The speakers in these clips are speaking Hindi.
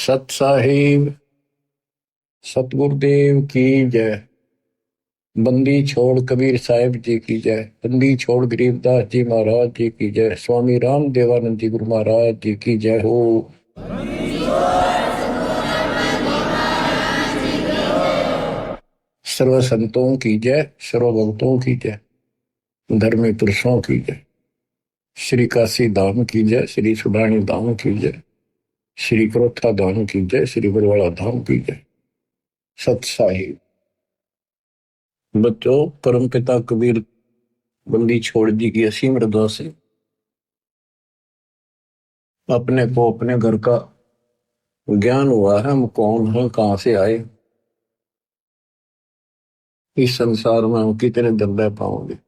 सत साहिब सतगुरुदेव की जय। बंदी छोड़ कबीर साहिब जी की जय। बंदी छोड़ गरीबदास जी महाराज जी की जय। स्वामी राम देवानंद जी गुरु महाराज जी की जय हो। सर्व संतों की जय, सर्व भक्तों की जय, धर्मी पुरुषों की जय। श्री काशी धाम की जय, श्री सुडानी धाम की जय, श्री क्रोथा धाम की जय, श्री बरवाड़ा धाम की जय। सत साहिब बच्चों, परम पिता कबीर बंदी छोड़ जी की असीम रजा से अपने को अपने घर का ज्ञान हुआ है। हम कौन हैं, कहां से आए, इस संसार में हम कितने दिन रह पाओगे।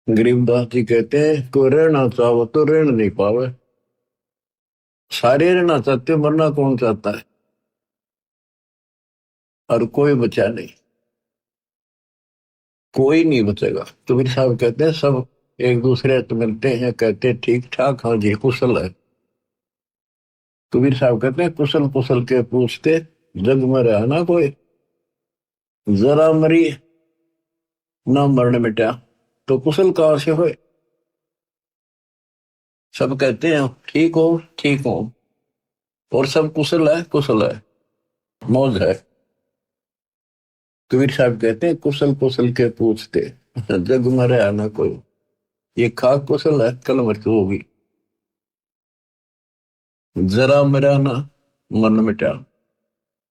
गरीबदास जी कहते हैं कोई रहना चाहो तो रहना नहीं पावे। सारे रहना चाहते, मरना कौन चाहता है, और कोई बचा नहीं, कोई नहीं बचेगा। कबीर साहब कहते हैं सब एक दूसरे से मिलते हैं, कहते हैं ठीक ठाक, हाँ जी कुशल है। कबीर साहब कहते हैं कुशल कुशल के पूछते, जग में रहा ना कोई, जरा मरी ना मरण मिटा, तो कुशल कहां से होए। सब कहते हैं ठीक हो ठीक हो, और सब कुशल है, मौज है। कबीर साहब कहते हैं कुशल कुशल के पूछते, जग में रहा ना कोई, ये खाक कुशल है, कल मृत्यु होगी। जरा मरा ना मन मिटा,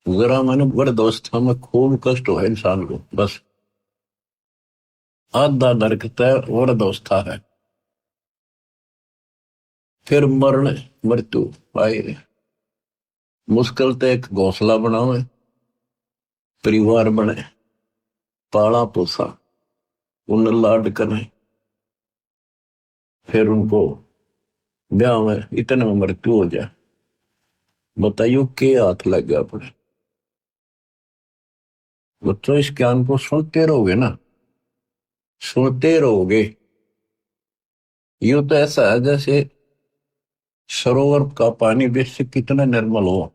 जरा मन वृद्धावस्था में खूब कष्ट हो इंसान को, बस आधा नरक तय वृद्धावस्था है। फिर मरण मृत्यु आए, मुश्किल तो एक घोंसला बनावे, परिवार बने, पाला पोसा, उन्हें लाड करें, फिर उनको ब्याह में इतने में मृत्यु हो जाए। बताइयो के हाथ लग गया अपने। बच्चों इस ज्ञान को सुनते रहोगे ना, सुनते रहोगे। यू तो ऐसा है जैसे सरोवर का पानी बेशक कितना निर्मल हो,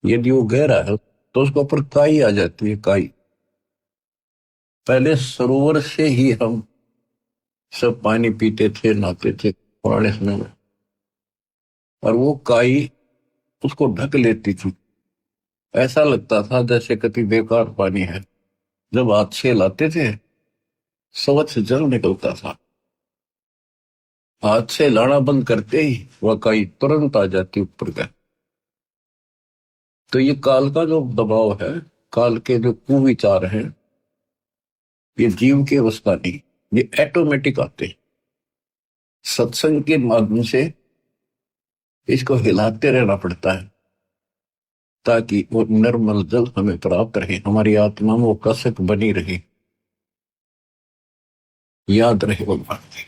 यदि वो गहरा है तो उसके ऊपर काई आ जाती है, काई। पहले सरोवर से ही हम सब पानी पीते थे, नहाते थे पुराने समय में, और वो काई उसको ढक लेती थी। ऐसा लगता था जैसे कति बेकार पानी है। जब हाथ से लाते थे स्वच्छ जल निकलता था, हाथ से लाना बंद करते ही वह काई तुरंत आ जाती ऊपर का। तो ये काल का जो दबाव है, काल के जो कुविचार हैं, ये जीव की अवस्था नहीं, ये ऑटोमेटिक आते हैं। सत्संग के माध्यम से इसको हिलाते रहना पड़ता है ताकि वो निर्मल जल हमें प्राप्त रहे, हमारी आत्मा में वो कसक बनी रहे, याद रहे भगवान की।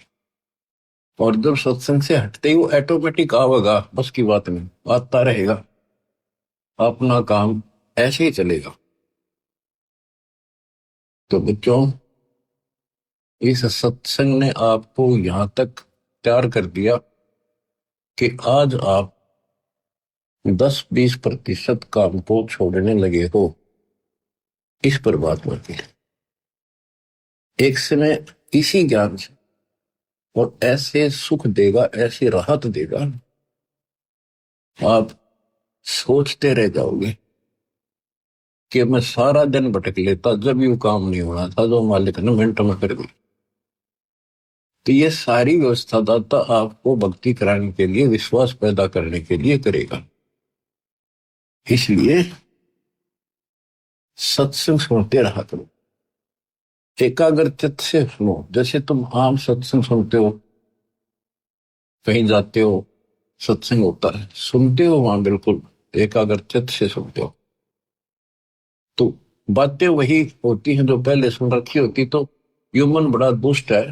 और जब सत्संग से हटते ही वो ऑटोमेटिक आवेगा, बस की बात नहीं, आता रहेगा, अपना काम ऐसे ही चलेगा। तो बच्चों, इस सत्संग ने आपको यहां तक तैयार कर दिया कि आज आप 10-20% काम को छोड़ने लगे हो इस परमात्मा के एक समय, इसी ज्ञान से, और ऐसे सुख देगा, ऐसी राहत देगा, आप सोचते रह जाओगे कि मैं सारा दिन भटक लेता, जब ये काम नहीं होना था जो मालिक ने मिनट में कर दी। तो ये सारी व्यवस्था दाता आपको भक्ति कराने के लिए, विश्वास पैदा करने के लिए करेगा। इसलिए सत्संग सुनते रहा करो, एकाग्र चित्त से सुनो। जैसे तुम आम सत्संग सुनते हो, कहीं जाते हो सत्संग होता है, सुनते हो वहां बिल्कुल एकाग्र चित्त से सुनते हो, तो बातें वही होती हैं जो पहले सुन रखी होती। तो ह्यूमन बड़ा दुष्ट है,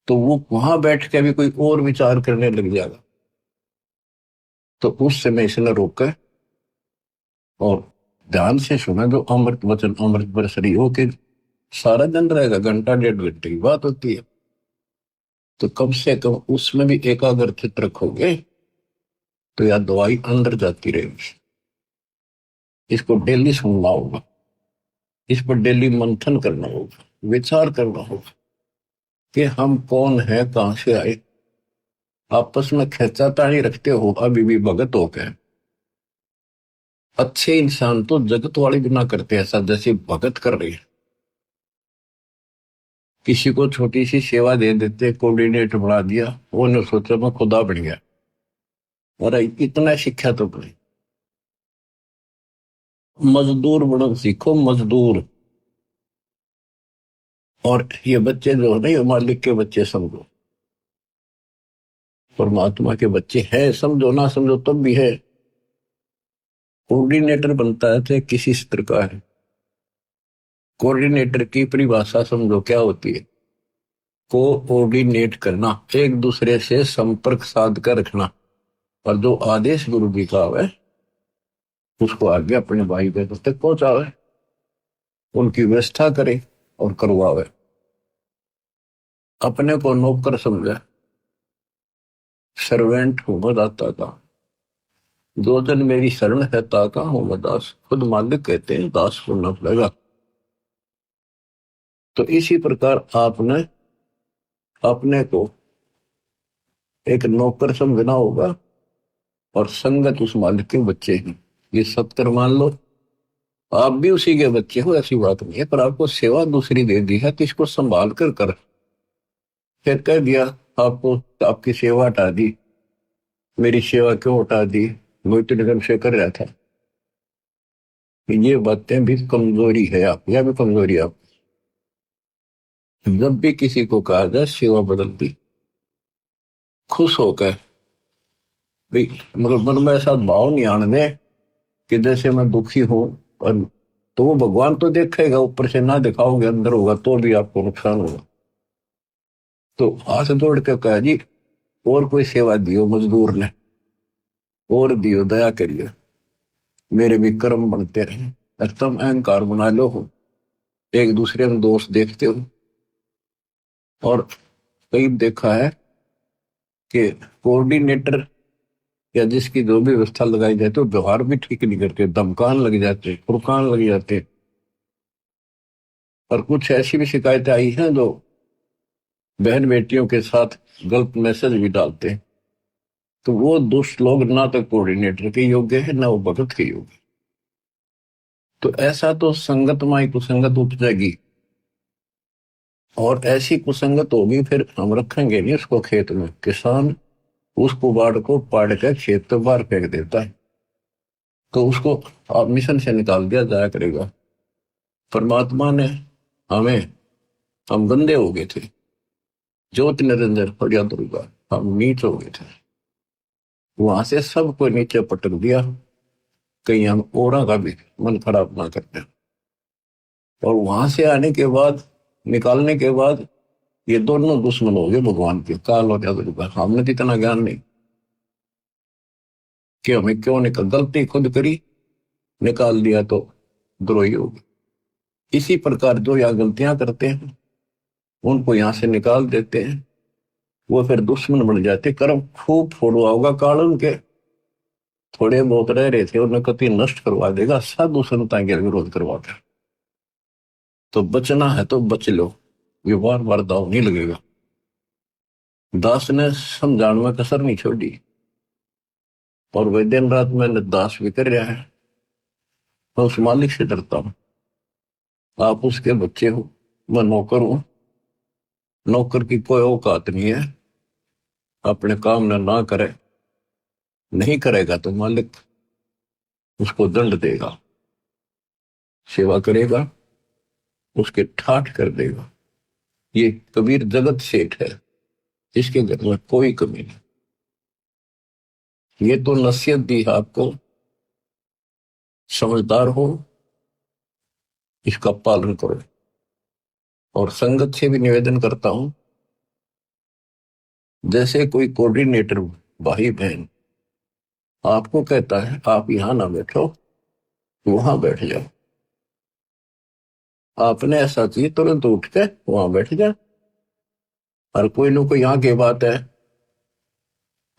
तो वो वहां बैठ के भी कोई और विचार करने लग जाएगा। तो उस समय इसने रोका और ध्यान से सुना, जो अमृत वचन अमृत बरसरी हो के सारा दिन रहेगा, घंटा 1.5 घंटे की बात होती है। तो कम से कम उसमें भी एकाग्रचित रखोगे तो यह दवाई अंदर जाती रहेगी। इसको डेली सुनना होगा, इस पर डेली मंथन करना होगा, विचार करना होगा कि हम कौन है, कहां से आए। आपस में खींचातानी रखते हो अभी भी भगत हो गए। अच्छे इंसान तो जगत वाले भी ना करते ऐसा जैसे भगत कर रहे हैं। किसी को छोटी सी सेवा दे देते, कोऑर्डिनेटर बना दिया, वो ने सोचा मैं खुदा बन गया। अरे इतना शिक्षा तो बने। मजदूर बनो सीखो, मजदूर। और ये बच्चे जो है ना, ये मालिक के बच्चे समझो, परमात्मा के बच्चे हैं, समझो ना समझो तब भी है। कोऑर्डिनेटर बनता है तो किसी स्तर का है। कोऑर्डिनेटर की परिभाषा समझो क्या होती है। कोऑर्डिनेट करना, एक दूसरे से संपर्क साध कर रखना, और जो आदेश गुरु जी का है उसको आगे अपने भाई बहनों तक पहुंचावे, उनकी व्यवस्था करे और करवावे। अपने को नौकर समझे, सर्वेंट हूं मैं दाता का, दो जन मेरी शरण है ताका हूं मैं दास। खुद मालिक कहते हैं दास को न पड़ेगा। तो इसी प्रकार आपने अपने को एक नौकर समझना होगा, और संगत उस मालिक के बच्चे हैं। ये सत्तर मान लो, आप भी उसी के बच्चे हो, ऐसी बात नहीं है, पर आपको सेवा दूसरी दे दी है तो इसको संभाल कर कर। फिर कह दिया आपको, आपकी सेवा हटा दी, मेरी सेवा क्यों हटा दी, मैं इतने दिन से कर रहा था। ये बातें भी कमजोरी है आप, यह भी कमजोरी आप। जब भी किसी को कहा जाए सेवा बदल दी, खुश होकर भाई, मगर मन में ऐसा भाव नहीं आने दे कि जैसे मैं दुखी हूं। और तो वो भगवान तो देखेगा, ऊपर से ना दिखाओगे अंदर होगा तो भी आपको नुकसान होगा। तो हाथ जोड़ के कहा जी, और कोई सेवा दियो मजदूर ने, और दियो, दया करिए, मेरे भी कर्म बनते रहे। और तुम अहंकार बना लो हो, एक दूसरे में दोष देखते हो। और कई देखा है कि कोऑर्डिनेटर या जिसकी जो भी व्यवस्था लगाई जाए तो व्यवहार भी ठीक नहीं करते, धमकान लग जाते, फुरकान लग जाते। और कुछ ऐसी भी शिकायतें आई हैं जो बहन बेटियों के साथ गलत मैसेज भी डालते हैं। तो वो दुष्ट लोग ना तो कोऑर्डिनेटर के योग्य है, ना वो भगत के योग्य। तो ऐसा तो संगत माई कुसंगत उपजेगी, और ऐसी कुसंगत होगी फिर हम रखेंगे नहीं उसको खेत में। किसान उस कुबाड़ को पाड़ के खेत तो बाहर फेंक देता है, तो उसको आप मिशन से निकाल दिया जाया करेगा। परमात्मा ने हमें, हम गंदे हो गए थे, ज्योति निरंजन फरिया दुर्गा, हम नीच हो गए थे, वहां से सबको नीचे पटक दिया। कहीं हम औरों का भी मन खराब ना करते। और वहां से आने के बाद, निकालने के बाद, ये दोनों दुश्मन हो गए भगवान के, काल और दुर्गा। हमने तो इतना ज्ञान नहीं कि हमें क्यों निकल, गलती खुद करी, निकाल दिया तो द्रोही हो गए। इसी प्रकार जो यहाँ गलतियां करते हैं उनको यहां से निकाल देते हैं, वो फिर दुश्मन बन जाते। कर्म खूब फोड़वा होगा काल उनके, थोड़े बहुत रह रहे थे उन्हें कति नष्ट करवा देगा, साधु संतां के विरोध करवाकर। तो बचना है तो बच लो, ये बार बार दाव नहीं लगेगा। दास ने समझाने में कसर नहीं छोड़ी, और वह दिन रात मैंने दास भी कर रहा है। मैं उस मालिक से डरता हूं, आप उसके बच्चे हो, मैं नौकर हूं। नौकर की कोई औकात नहीं है, अपने काम ना करे, नहीं करेगा तो मालिक उसको दंड देगा, सेवा करेगा उसके ठाठ कर देगा। ये कबीर जगत सेठ है, इसके घर में कोई कमी नहीं। ये तो नसीहत दी है आपको, समझदार हो, इसका पालन करो। और संगत से भी निवेदन करता हूं, जैसे कोई कोऑर्डिनेटर भाई बहन आपको कहता है आप यहां ना बैठो, वहां बैठ जाओ, आपने ऐसा चाहिए तुरंत उठ के वहां बैठ जाए। और कोई न कोई यहाँ की बात है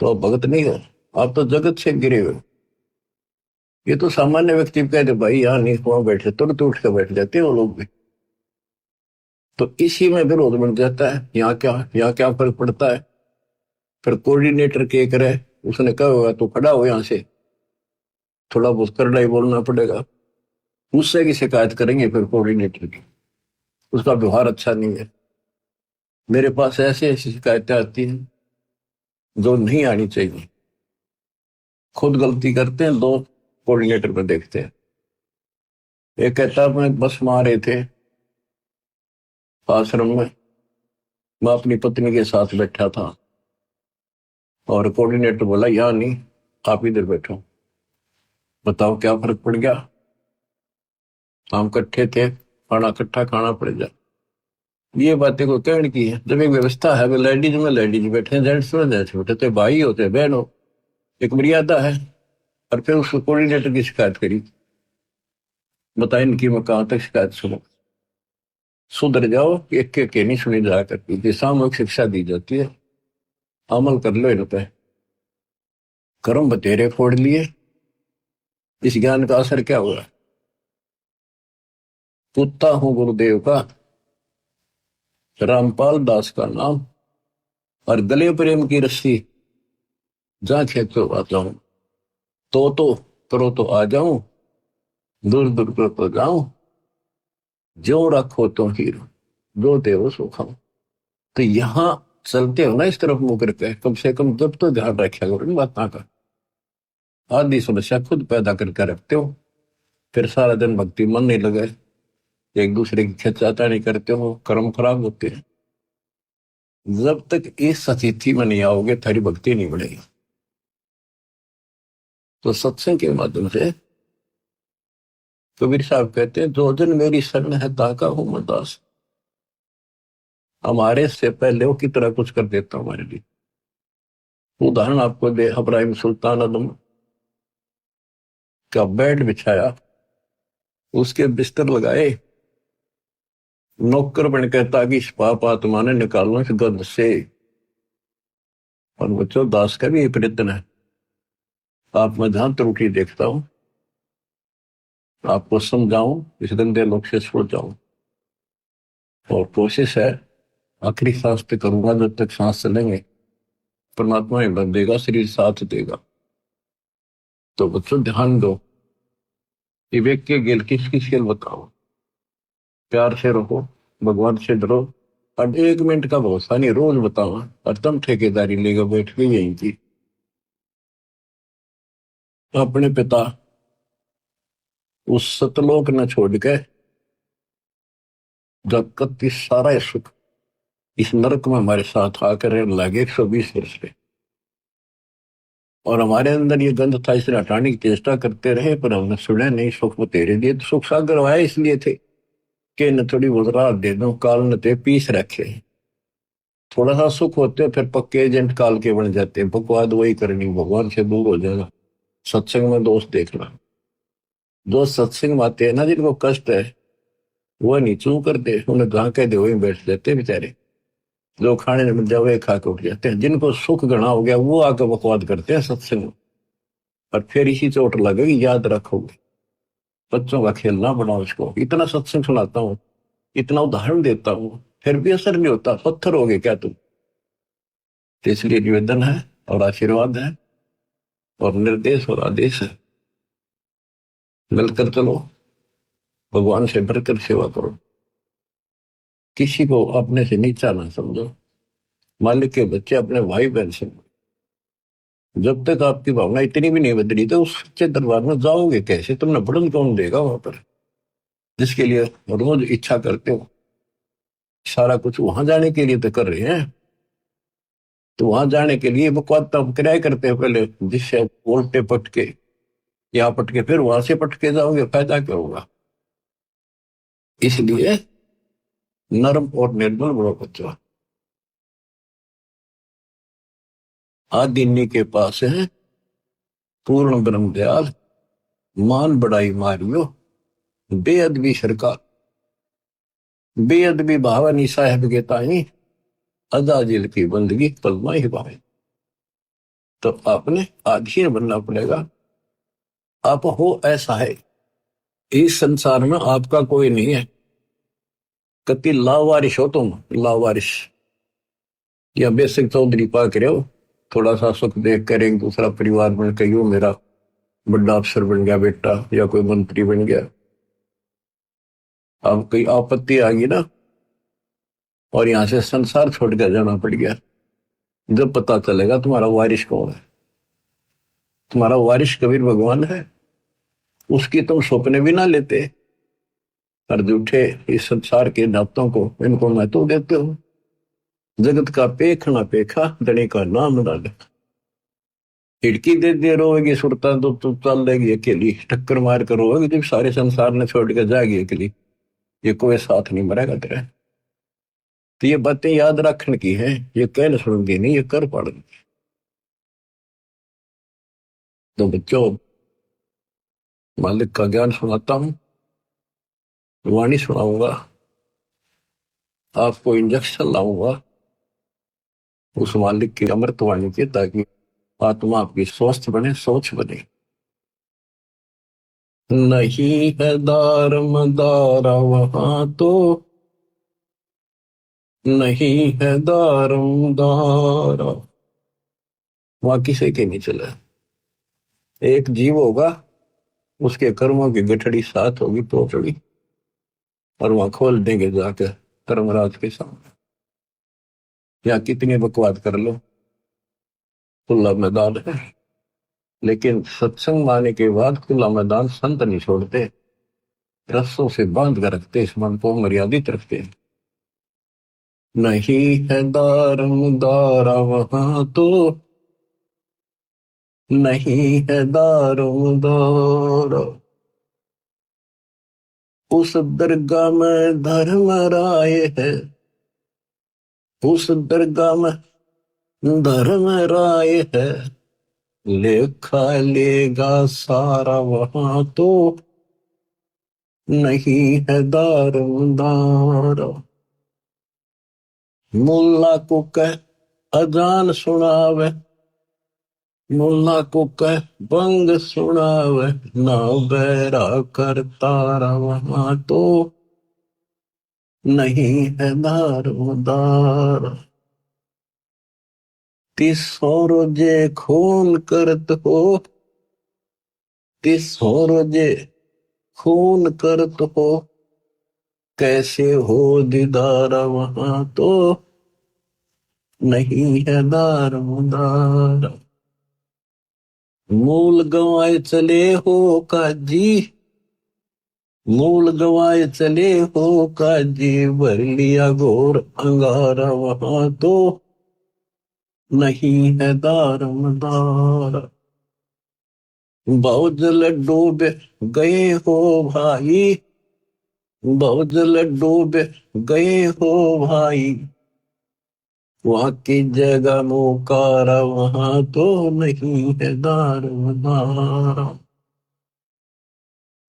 तो आप भगत नहीं हो, आप तो जगत से गिरे हुए हो। ये तो सामान्य व्यक्ति कहते भाई यहाँ नहीं, वहां बैठे तुरंत उठ कर बैठ जाते हैं वो लोग भी। तो इसी में विरोध बन जाता है। यहाँ क्या फर्क पड़ता है। फिर कोऑर्डिनेटर के करे, उसने कहा होगा तो खड़ा हो यहाँ से, थोड़ा बहुत करड़ा ही बोलना पड़ेगा, उससे की शिकायत करेंगे फिर कोऑर्डिनेटर की, उसका व्यवहार अच्छा नहीं है। मेरे पास ऐसी ऐसी शिकायतें आती हैं जो नहीं आनी चाहिए। खुद गलती करते हैं, दो कोऑर्डिनेटर पर देखते हैं। एक कहता है मैं बस में आ रहे थे आश्रम में, मैं अपनी पत्नी के साथ बैठा था और कोऑर्डिनेटर बोला यहाँ नहीं, आप इधर बैठो। बताओ क्या फर्क पड़ गया। हम इकट्ठे थे, खाना इकट्ठा खाना पड़ जाए। ये बातें को कहने की है। जब एक व्यवस्था है, लेडीज में लेडीज बैठे, जेंट्स में जेंट्स बैठे, तो भाई होते बहन हो, एक मर्यादा है। और फिर उसको कोऑर्डिनेटर की शिकायत करी। बताए इनकी मैं कहां तक शिकायत सुनो। सुधर जाओ, एक के नहीं सुनी जा करती, सामूहिक शिक्षा दी जाती है, अमल कर लो इन पे। कर्म बतेरे फोड़ लिए, इस ज्ञान का असर क्या हुआ। पुत्ता हूं गुरुदेव का, रामपाल दास का नाम, और गले प्रेम की रस्सी, जहां खेतो आ जाऊं, तो करो तो आ जाऊं, दूर दूर करो तो जाऊं, जो रखो तो हीरो, जो देव सो खाऊं। तो यहां चलते हो ना इस तरफ मुंह करके, कम से कम जब तो ध्यान रखा करो इन बातों का। आधी समस्या खुद पैदा करके रखते हो, फिर सारा दिन भक्ति मन नहीं लगे, एक दूसरे की खिंचातानी करते हो, कर्म खराब होते हैं। जब तक इस स्थिति में नहीं आओगे थारी भक्ति नहीं बढ़ेगी। तो सत्संग के माध्यम से कबीर साहब कहते हैं, जो जन मेरी शरण है ताका हूं मैं दास। हमारे से पहले वो की तरह कुछ कर देता हमारे लिए। उदाहरण आपको दे, इब्राहिम सुल्तान आदम का बेड बिछाया, उसके बिस्तर लगाए, नौकर बन के ताकि इस पाप आत्मा ने निकालना इस गंध से। और बच्चों, दास का भी ये प्रयत्न है। आप मैं जहां त्रुटि देखता हूं आपको समझाऊं, इस गंदे लोग से छुड़ जाऊं। और कोशिश है आखिरी सांस पे करूंगा, जब तक सांस चलेंगे परमात्मा हिम्मत देगा, शरीर साथ देगा। तो बच्चों ध्यान दो, विवेक के गेल किसकी खेल बताओ। प्यार से रहो, भगवान से डरो, और 1 मिनट का भरोसा नहीं, रोज बताओ। और तुम ठेकेदारी लेकर बैठ के यहीं की अपने पिता उस सतलोक न छोड़ के, जब कति सारा सुख इस नरक में हमारे साथ आकर रहने लगे 120 वर्ष पे। और हमारे अंदर ये गंध था, इसे हटाने की चेष्टा करते रहे, पर हमने सुना नहीं। सुख वो तेरे लिए तो सुख सागर आए इसलिए थे कि न थोड़ी बहुत राहत दे दो, काल न ते पीस रखे। थोड़ा सा सुख होते फिर पक्के एजेंट काल के बन जाते, बकवाद वही करनी, भगवान से दूर हो जाएगा। सत्संग में दोस्त देखना, जो सत्संग में आते हैं ना, जिनको कष्ट है वो नहीं चू करते, उन्हें जहां कह दे वही बैठ जाते बेचारे। जो खाने में मिल जाए वही खा के उठ जाते हैं। जिनको सुख घना हो गया वो आकर बकवाद करते हैं सत्संग में, और फिर इसी चोट लगेगी, याद रखोगे। बच्चों का खेलना बनाओ इसको। इतना सत्संग सुनाता हूँ, इतना उदाहरण देता हूँ, फिर भी असर नहीं होता, पत्थर हो गए क्या तुम। तो इसलिए निवेदन है और आशीर्वाद है और निर्देश और आदेश है, मिलकर चलो, भगवान से बढ़कर सेवा करो, किसी को अपने से नीचा ना समझो, मालिक के बच्चे अपने भाई बहन से। जब तक आपकी भावना इतनी भी नहीं बदली तो उस सच्चे दरबार में जाओगे कैसे। तुमने बढ़न कौन देगा वहां पर, जिसके लिए रोज इच्छा करते हो। सारा कुछ वहां जाने के लिए तो कर रहे हैं, तो वहां जाने के लिए बकवाद तो हम किराए करते हैं पहले, जिससे उल्टे पटके यहाँ पटके फिर वहां से पटके जाओगे, फायदा क्या होगा। इसलिए नर्म और निर्मल बड़ो बच्चा। आदिन्नी के पास है पूर्ण ब्रह्म दयाल, मान बड़ाई मारियो बेअदबी सरकार। बेअदबी भावनी साहेब के ताई, अजाजिल की बंदगी पलमा ही पाए। तो आपने अधीन बनना पड़ेगा। आप हो ऐसा है, इस संसार में आपका कोई नहीं है। कति लावारिश हो तुम, लावारिश या बेसिक चौधरी पा के रहो, थोड़ा सा सुख देख कर एक दूसरा परिवार बन के यूं मेरा बड़ा अफसर बन गया बेटा या कोई मंत्री बन गया। अब कोई आपत्ति आ गई ना और यहां से संसार छोड़ कर जाना पड़ गया, जब पता चलेगा तुम्हारा वारिश कौन है। तुम्हारा वारिश कबीर भगवान है, उसकी तुम सपने भी ना लेते और झूठे इस संसार के नातों को इनको महत्व देते हो। जगत का पेख ना पेखा, धनी का नाम ना लिखा। खिड़की दे दे रोएगी सुरता तो तू चल देगी अकेली, टक्कर मार कर रोएगी जब सारे संसार ने छोड़ कर जाएगी अकेली, ये कोई साथ नहीं मरेगा तेरा। तो ये बातें याद रखने की है, ये कहने सुनगी नहीं, ये कर पड़ेगी। तो बच्चों, मालिक का ज्ञान सुनाता हूं, वाणी सुनाऊंगा, आपको इंजेक्शन लाऊंगा उस मालिक की अमृत वाणी की, ताकि आत्मा आपकी स्वस्थ बने, सोच बने। नहीं है दार मदारा वहां तो, नहीं है दारम दारा, वहां किसी के नहीं चला। एक जीव होगा, उसके कर्मों की गठड़ी साथ होगी पोचड़ी, और वहां खोल देंगे जाकर धर्मराज के सामने। या कितनी बकवाद कर लो, खुला मैदान है। लेकिन सत्संग माने के बाद खुला मैदान संत नहीं छोड़ते, रस्सों से बांध कर रखते, इस मन को मर्यादित रखते। नहीं है दारम दारा वहां तो, नहीं है दारम दारा, उस दरगाह में धर्म राय है, उस दरगाह में धर्म राय है, लेखा लेगा सारा वहां तो, नहीं है दारम दारा। मुल्ला को कह अजान सुनावे, मुल्ला को कह बंग सुनावे, ना बैरा करतारा वहां तो, नहीं है दारोदार। तीसों रोजे खून करत हो, तीसों रोजे खून करत हो, कैसे हो दीदारा वहां तो, नहीं है दारोदार। मूल गंवाए चले हो काजी, मूल गंवाए चले हो काजी, भर लिया घोर अंगारा वहां तो, नहीं है दारमदार। बहुजल डूब गए हो भाई, बहुजल डूब गए हो भाई, वहां की जगह मुकारा वहां तो, नहीं है दारमदार।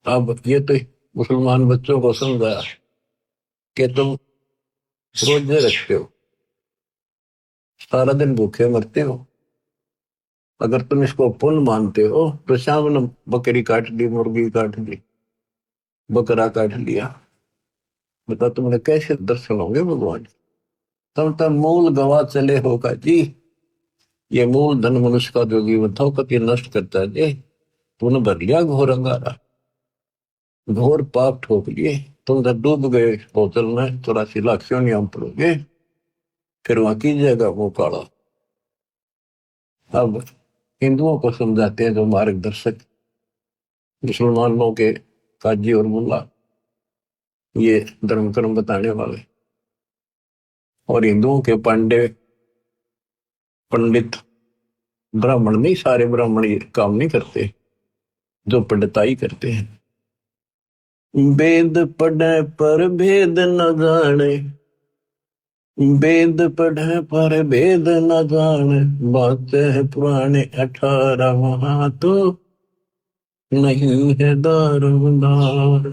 अब ये तो मुसलमान बच्चों को समझाया कि तुम रोजे रखते हो, सारा दिन भूखे मरते हो, अगर तुम इसको पुण्य मानते हो तो शाम ने बकरी काट ली, मुर्गी काट ली, बकरा काट लिया, बता तुमने कैसे दर्शन होंगे भगवान। तब तक मूल गवा चले होगा जी, ये मूल धन मनुष्य का जो जीवन था कति नष्ट करता है जी। तूने भर लिया घोर अंगारा, घोर पाप ठोक लिए, तुम जब डूब गए बोतल में 84 लाख क्यों नहीं हम पड़ोगे, फिर वहां कीजिएगा वो काढ़ा। अब हिंदुओं को समझाते हैं जो मार्गदर्शक, मुसलमानों के काजी और मुल्ला, ये धर्म कर्म बताने वाले, और हिंदुओं के पांडे पंडित, ब्राह्मण नहीं, सारे ब्राह्मण ये काम नहीं करते, जो पंडिताई करते हैं। वेद पढ़े पर भेद न जाने, वेद पढ़े पर भेद न जाने, बातें है पुराने 18 वहां तो, नहीं है दारोदार।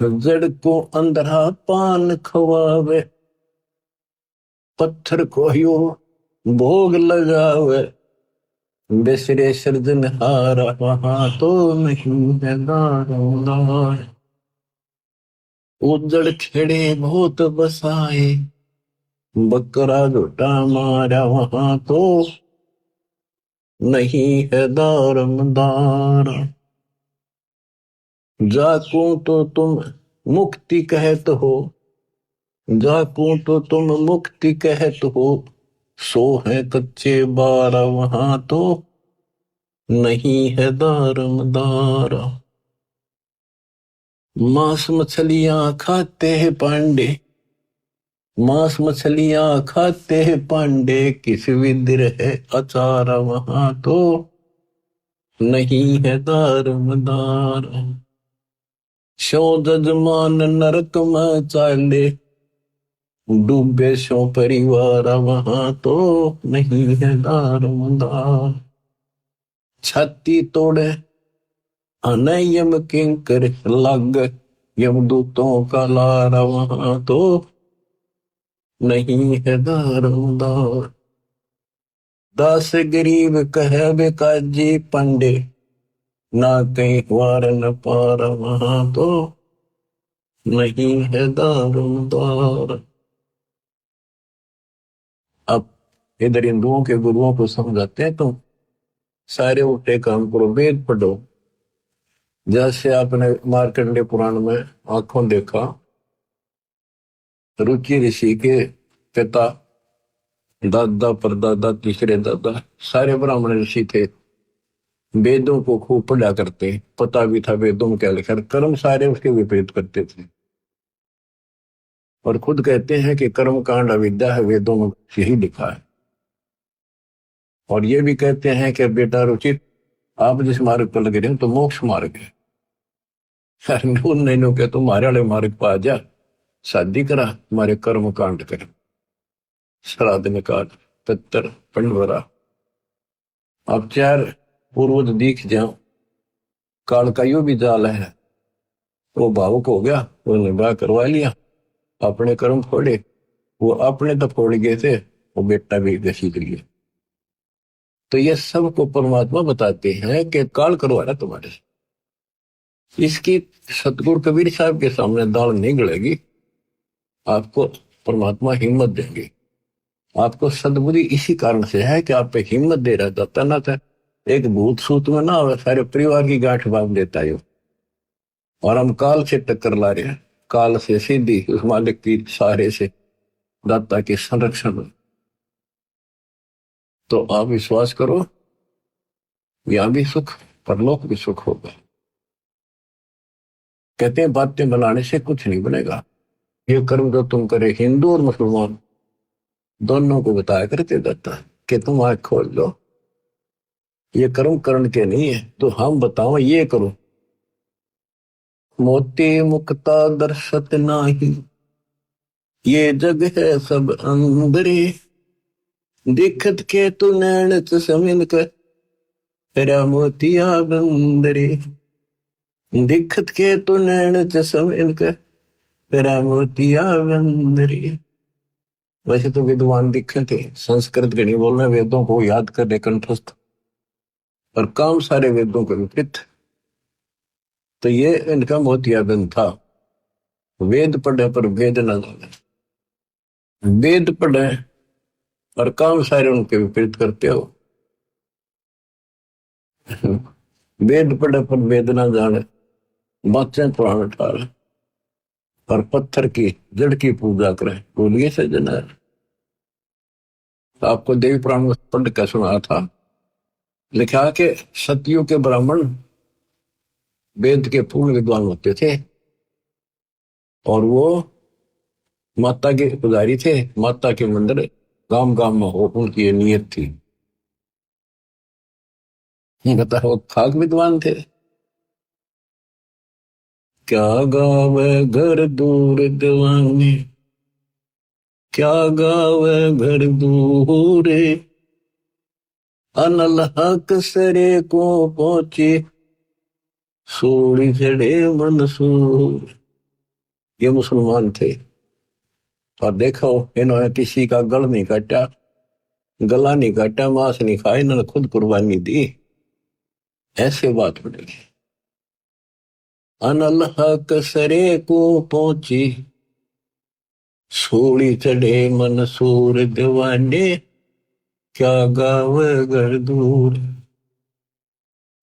जड़ को अंधरा पान खवावे, पत्थर को यो भोग लगावे, बिसरे सृजनहारा वहां तो नहीं है दारोमदार। उजड़ खेड़े बहुत बसाए, बकरा झूठा मारा वहां तो नहीं है दारोमदार। जाकू तो तुम मुक्ति कहत हो, जाकू तो तुम मुक्ति कहत हो, सो है कच्चे बारा वहां तो नहीं है दारोमदार। मांस मछलियां खाते हैं पांडे, मांस मछलियां खाते हैं पांडे, किस विद्र है अचार वहां तो नहीं है दारोमदार। शो जजमान नरक में चाले, डूबे शो परिवार वहां तो नहीं है दारोमदार। छाती तोड़े अनयम किंकर लग, यमदूतों का लारा वहां तो नहीं है दारोमदार। दास गरीब कहे बेकाजी पंडे, ना कहीं वार न पार वहां तो नहीं है दारोमदार। अब इधर हिंदुओं के गुरुओं को समझाते हैं, तुम सारे उल्टे काम करो, वेद पढ़ो। जैसे आपने मार्कंडेय पुराण में आंखों देखा, रुचि ऋषि के पिता, दादा परदादा तीसरे दादा सारे ब्राह्मण ऋषि थे, वेदों को खूब पढ़ा करते, पता भी था वेदों में क्या लिखा, कर्म सारे उसके विपरीत करते थे। और खुद कहते हैं कि कर्म कांड अविद्या है, वेदों में यही लिखा है। और ये भी कहते हैं कि बेटा रुचित, आप जिस मार्ग पर लगे रहे तो मोक्ष मार्ग है। नहीं के तुम्हारे वाले मार्ग पर आ जा, शादी करा, तुम्हारे कर्म कांड कर, श्राद्ध निकाल, पितर पंडवरा। अब चार पूर्वज दिख जाओ, काल का यो भी जाल है। वो भावुक हो गया, वो निभा करवा लिया, अपने कर्म फोड़े, वो अपने तो फोड़ गए थे, वो बेटा भी घसीट गया। तो ये सबको परमात्मा बताते हैं कि काल करवा रहा तुम्हारे से। इसकी सतगुरु कबीर साहब के सामने दाल नहीं गलेगी। आपको परमात्मा हिम्मत देंगे। आपको सद्बुद्धि इसी कारण से है कि आप पे हिम्मत दे रहा था, ना था एक भूत सूत में ना हो, सारे परिवार की गांठ बांध देता है। और हम काल से टक्कर ला रहे हैं, काल से सीधी उस मालिक की सहारे से, दाता के संरक्षण में। तो आप विश्वास करो, यहां भी सुख, परलोक भी सुख होगा। कहते हैं बातें बनाने से कुछ नहीं बनेगा। ये कर्म जो तुम करे, हिंदू और मुसलमान दोनों को बताया करते दाता कि तुम आंख खोल लो, ये कर्म करण के नहीं है, तो हम बताओ ये करो। मोती मुक्ता दर्शत नाही, ये जग है सब अंदरे, दिखत के तू नैन चमिन कर, तेरा मोतिया बंदरे, दिखत के तू नैन चमिन कर, तेरा मोतिया बंदरे। वैसे तो विद्वान दिखे थे, संस्कृत के नहीं बोलना, वेदों को याद करने कंठस्थ, और काम सारे वेदों के विपरीत। तो ये इनका मोतियाबिंद था। वेद पढ़े पर वेद न जाने, वेद पढ़े और काम सारे उनके विपरीत करते हो। वेद पढ़े पर वेद न जाने, बातें पुराण ठार, और पत्थर की जड़ की पूजा करे, बोलिए सजना। आपको देवी पुराण में पढ़ कर सुना था, लिखा कि सतयुग के ब्राह्मण वेद के पूर्ण विद्वान होते थे, और वो माता के पुजारी थे, माता के मंदिर गांव गांव में हो, उनकी ये नियत थी। बताओ, खाक विद्वान थे। क्या गावे घर दूर दीवानी, क्या गावे घर दूर, अनल हक सरे को पहुंचे, सोड़ी चढ़े मंसूर। ये मुसलमान थे, और देखो इन्होंने किसी का गल नहीं काटा, गला नहीं काटा, मांस नहीं खाया, इन्होंने खुद कुर्बानी दी। ऐसे बात पड़ेगी। अनलह कसरे को पहुंची, सूली चढ़े मंसूर दीवाने, क्या गाव घर दूर।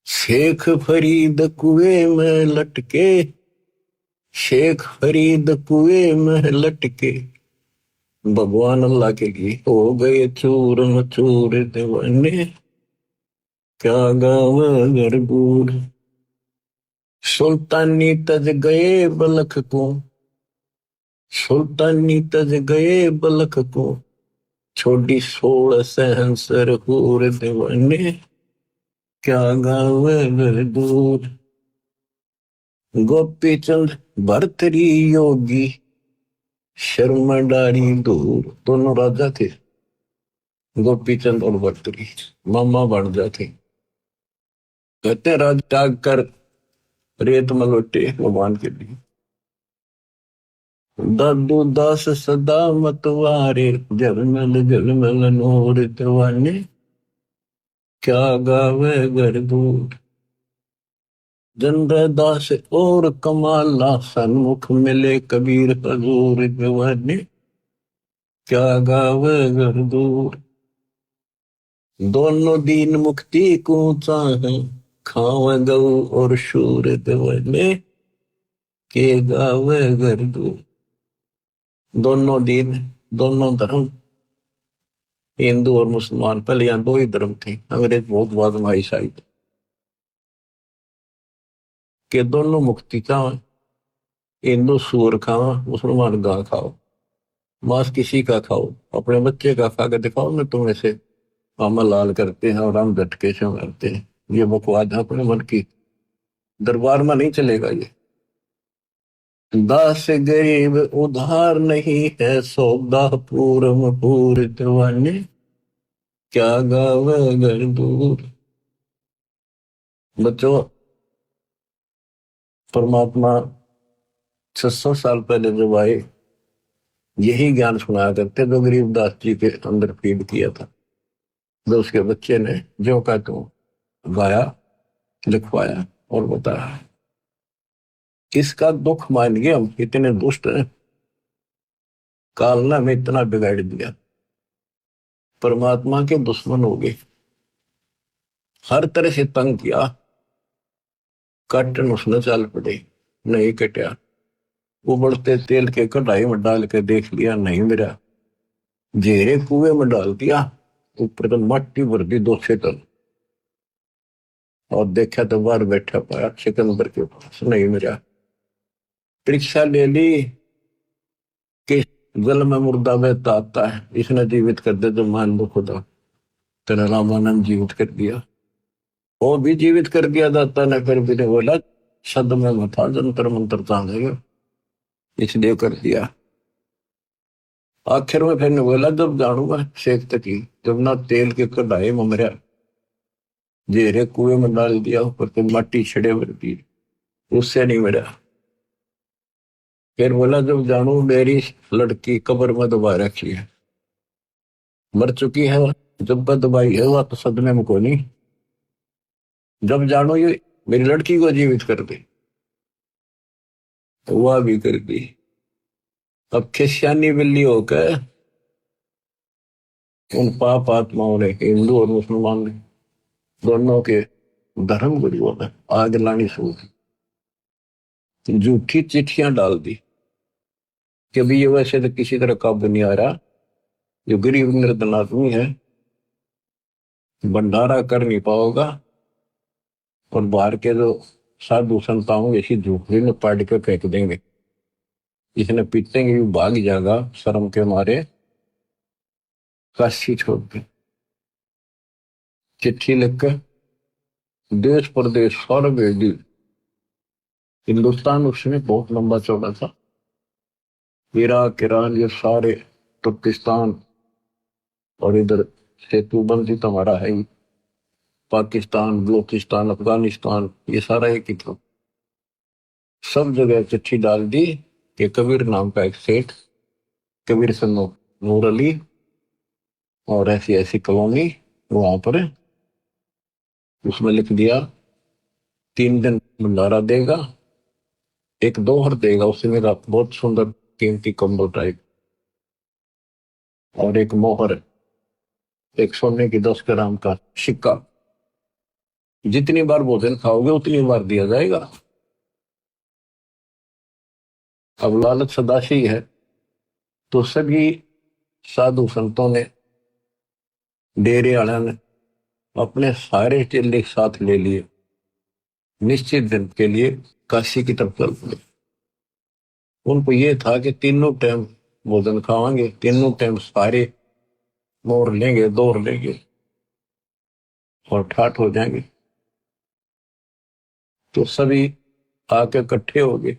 शेख फरीद कुएं में लटके, शेख फरीद कुएं में लटके, भगवान अल्लाह के लिए हो गए चूर मचूर दीवाने, क्या गाव घर दूर। सुल्तानी तज गए बलख को, सुल्तानी तज गए बलख को, छोड़ी 16 सहंसर हूर दीवाने, क्या गाव घर दूर। गोपी चंद भरतरी योगी, शर्मा डारी दूर। दोनों राजा थे, गोपी चंद और भरतरी, मामा भांजा थे। कहते राज त्याग कर रेत में लौटे भगवान के लिए। दादू दास सदा मतवारे, जलमल जलमल नूर दीवाने, क्या गावे घर दूर। जंद्र दास और कमाला, सन्मुख मिले कबीर हजूर दीवाने, क्या गावे घर दूर। दोनों दीन मुक्ति को चाहे, खावे गऊ और शूर दीवाने, के गावे घर दूर। दोनों दीन, दोनों धर्म, हिंदू और मुसलमान, पहले यहाँ दो ही धर्म थे, अंग्रेज बहुत बाद में आई साइड के दोनों मुक्ति का। हिंदू सूअर खाओ, मुसलमान गां खाओ, मांस किसी का खाओ, अपने बच्चे का खा के दिखाओ ना तुम ऐसे मामा लाल करते हैं और हम झटके से मारते हैं। ये बकवाद है अपने मन की, दरबार में नहीं चलेगा ये। दास गरीब उधार नहीं है, सौदा पूरम पूर दीवाने, क्या गावे घर दूर। बच्चों, परमात्मा 600 साल पहले जब आए, यही ज्ञान सुनाया करते जो गरीबदास जी के अंदर फीड किया था, जो उसके बच्चे ने जो का तो गाया, लिखवाया और बताया। किसका दुख मान गए हम, इतने दुष्ट हैं, काल ने हमें इतना बिगाड़ दिया, परमात्मा के दुश्मन हो गए, हर तरह से तंग किया, कटन उसने चल पड़े, नहीं कटा। उबलते तेल के कढ़ाई में डाल के देख लिया, नहीं मेरा, जेरे कुएं में डाल दिया, ऊपर तो मट्टी भर दी 200 टन, और देखा तो बाहर बैठा पाया सिकंदर के पास, नहीं मेरा। परीक्षा ले ली कि जल में मुर्दा बहता आता है, इसने जीवित कर दे तो मान लो खुदा, तेरा रामानंद जीवित कर दिया, वो भी जीवित कर दिया दाता ने, फिर भी ने बोला शब्द में मथा जंतर मंत्र तांदेगा, इसलिए कर दिया। आखिर में फिर ने बोला जब जानूंगा शेख तकी, जब ना तेल के कढ़ाई में मरा, जेरे कुएं में डाल दिया, ऊपर तो माटी छड़े भर दी, उससे नहीं मरा। फिर बोला जब जानू मेरी लड़की कब्र में दबा रखी है, मर चुकी है, जब दबाई है वह तो सदमे में को नहीं, जब जानो ये मेरी लड़की को जीवित कर दे, तो वह भी कर दी। अब खिसियानी बिल्ली होकर उन पाप आत्माओं ने, हिंदू और मुसलमान ने, दोनों के धर्म गुरुओं ने आग लानी शुरू की, झूठी चिट्ठियां डाल दी कि अभी ये वैसे तो किसी तरह काबू नहीं आ रहा, जो गरीब निर्धन आदमी है भंडारा कर नहीं पाओगा, और बाहर के जो साधु संताओं ऐसी झोपड़ी में पाड़ के फेंक देंगे, इसने पीटेंगे भी भाग जाएगा शर्म के मारे, काशी छोड़ के। चिट्ठी लिखकर देश प्रदेश सारे भेज दी। हिंदुस्तान उसमें बहुत लंबा चौड़ा था, इराक ईरान ये सारे, तुर्किस्तान, और इधर सेतुबंदी तो हमारा है ही, पाकिस्तान, बलूचिस्तान, अफगानिस्तान, ये सारा एक ही था। सब जगह चिट्ठी डाल दी कि कबीर नाम का एक सेठ कबीर सन्नो नूर अली और ऐसी ऐसी कॉलोनी वहां पर। उसमें लिख दिया 3 दिन भंडारा देगा, एक दोहर देगा उसे मेरा बहुत सुंदर कीमती कंबल टाइप, और एक मोहर, एक सोने की 10 ग्राम का सिक्का। जितनी बार भोजन खाओगे उतनी बार दिया जाएगा। अब लालच सदाशी है, तो सभी साधु संतों ने, डेरे वाले ने अपने सारे चेले साथ ले लिए, निश्चित दिन के लिए काशी की तरफ चल पड़े। उनको ये था कि तीनों टाइम भोजन खावांगे, तीनों टाइम सारे मोर लेंगे, दौड़ लेंगे और ठाठ हो जाएंगे। तो सभी आके इकट्ठे हो गए।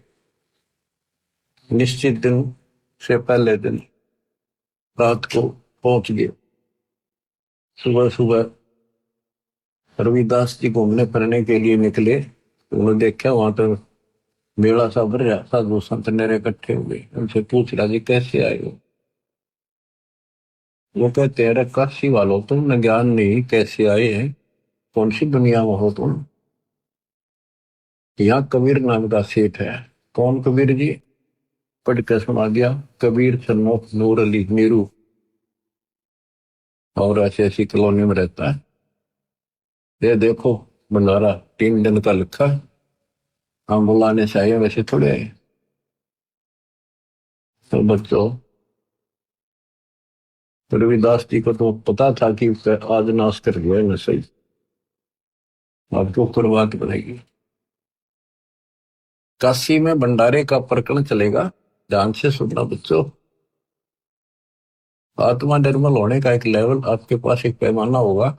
निश्चित दिन से पहले दिन रात को पहुंच गए। सुबह सुबह रविदास जी घूमने फिरने के लिए निकले। उन्होंने देखा वहां तो मेला सा भर रहा, साधु संत नेरे इकट्ठे हो गए। उनसे पूछ रहा जी कैसे आए हो? वो कहते हैं काशी वालों तुमने ज्ञान नहीं, कैसे आए हैं, कौन सी दुनिया में हो तुम? यहाँ कबीर नाम का सेठ है। कौन कबीर जी? पढ़ के सुना दिया, कबीर सन्नो नूर अली नीरू, और ऐसी ऐसी कॉलोनी में रहता है। ये देखो भंडारा 3 दिन का लिखा है, हम बुलाने से आए वैसे थोड़े आए। तो बच्चों, रविदास जी को तो पता था कि आज नाश कर गया न सही, आपको कुर्बात बनेगी। काशी में भंडारे का प्रकरण चलेगा, ध्यान से सुनना बच्चों। आत्मा निर्मल होने का एक लेवल आपके पास, एक पैमाना होगा,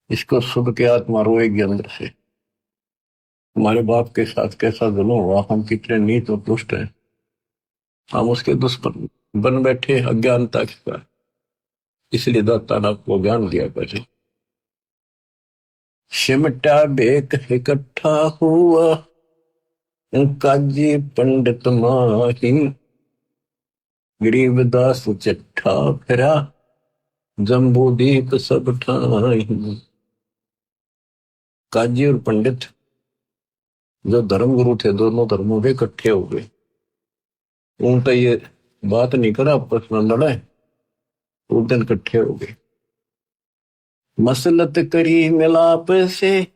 इसको सुन के आत्मा रोएगी अंदर से, हमारे बाप के साथ कैसा जुल्म हुआ, हम कितने नीच और दुष्ट हैं, हम उसके दुश्मन बन बैठे अज्ञानता के साथ। इसलिए दाता ने आपको ज्ञान दिया पहले। सिमटा बेक इकट्ठा हुआ, काजी पंडित माही, गरीबदास चिट्ठा फिरा, जम्बूदीप सब ठाई। काजी और पंडित जो धर्मगुरु थे, दोनों धर्मों के इकट्ठे हो गए। उनका ये बात नहीं करा आपस में लड़े, उस दिन इकट्ठे हो गए। मसलत करी मिलाप से,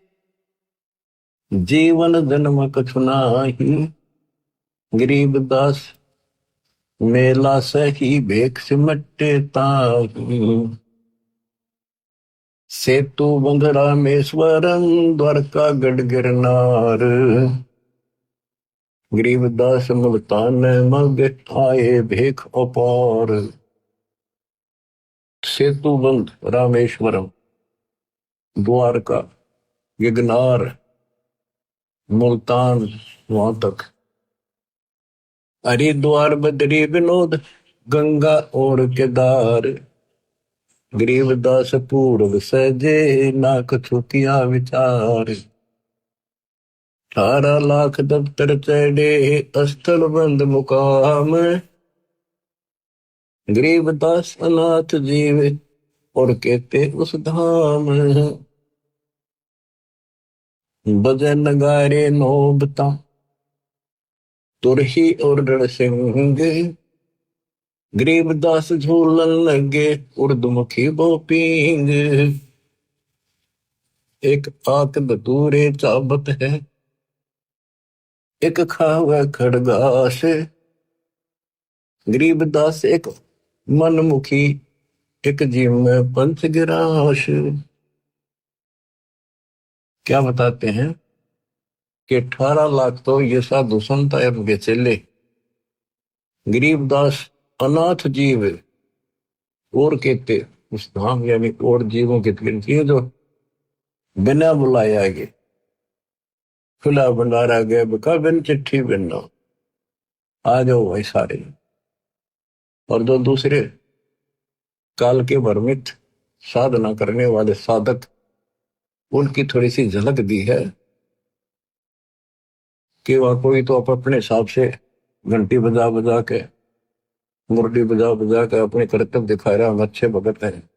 जीवन जन्म कछु नाही, गरीबदास मेला सही भेख सिमटे ताही। सेतु बंध रामेश्वरम, द्वारका गढ़ गिरनार, गरीबदास मुल्तान मग आए भेख अपार। सेतु बंध रामेश्वरम, द्वारका, गिरनार, मुल्तान, वहां तक, हरिद्वार बद्री विनोद, गंगा और केदार, गरीबदास पूर्व सजे, ना कछु किया विचार। 18 लाख दफ्तर चढ़े, स्थल बंद मुकाम, गरीबदास अनाथ जीव और कहते उस धाम। बजे नगारे नौबता, तुरही और रणसिंह, गरीबदास झूलन लगे, उर्दमुखी बोपींग। एक आक धतूरे चाबत है, एक खावे खड़गास, गरीबदास एक मनमुखी, एक जीव में पंचगिरास। क्या बताते हैं कि 18 लाख तो ये साधु संत है, उनके चेले, गरीबदास अनाथ जीव और कहते उस धाम, यानी और जीवों की गिनती है जो बिना बुलाए आगे, खुला भंडारा गए बका बिन चिट्ठी बिना, आ जाओ भाई सारे। और जो दूसरे काल के भ्रमित साधना करने वाले साधक, उनकी थोड़ी सी झलक दी है कि वह कोई तो अपने हिसाब से घंटी बजा बजा के मुरली बजा बजा कर अपने कर्तव्य दिखा रहा, हम अच्छे भगत हैं।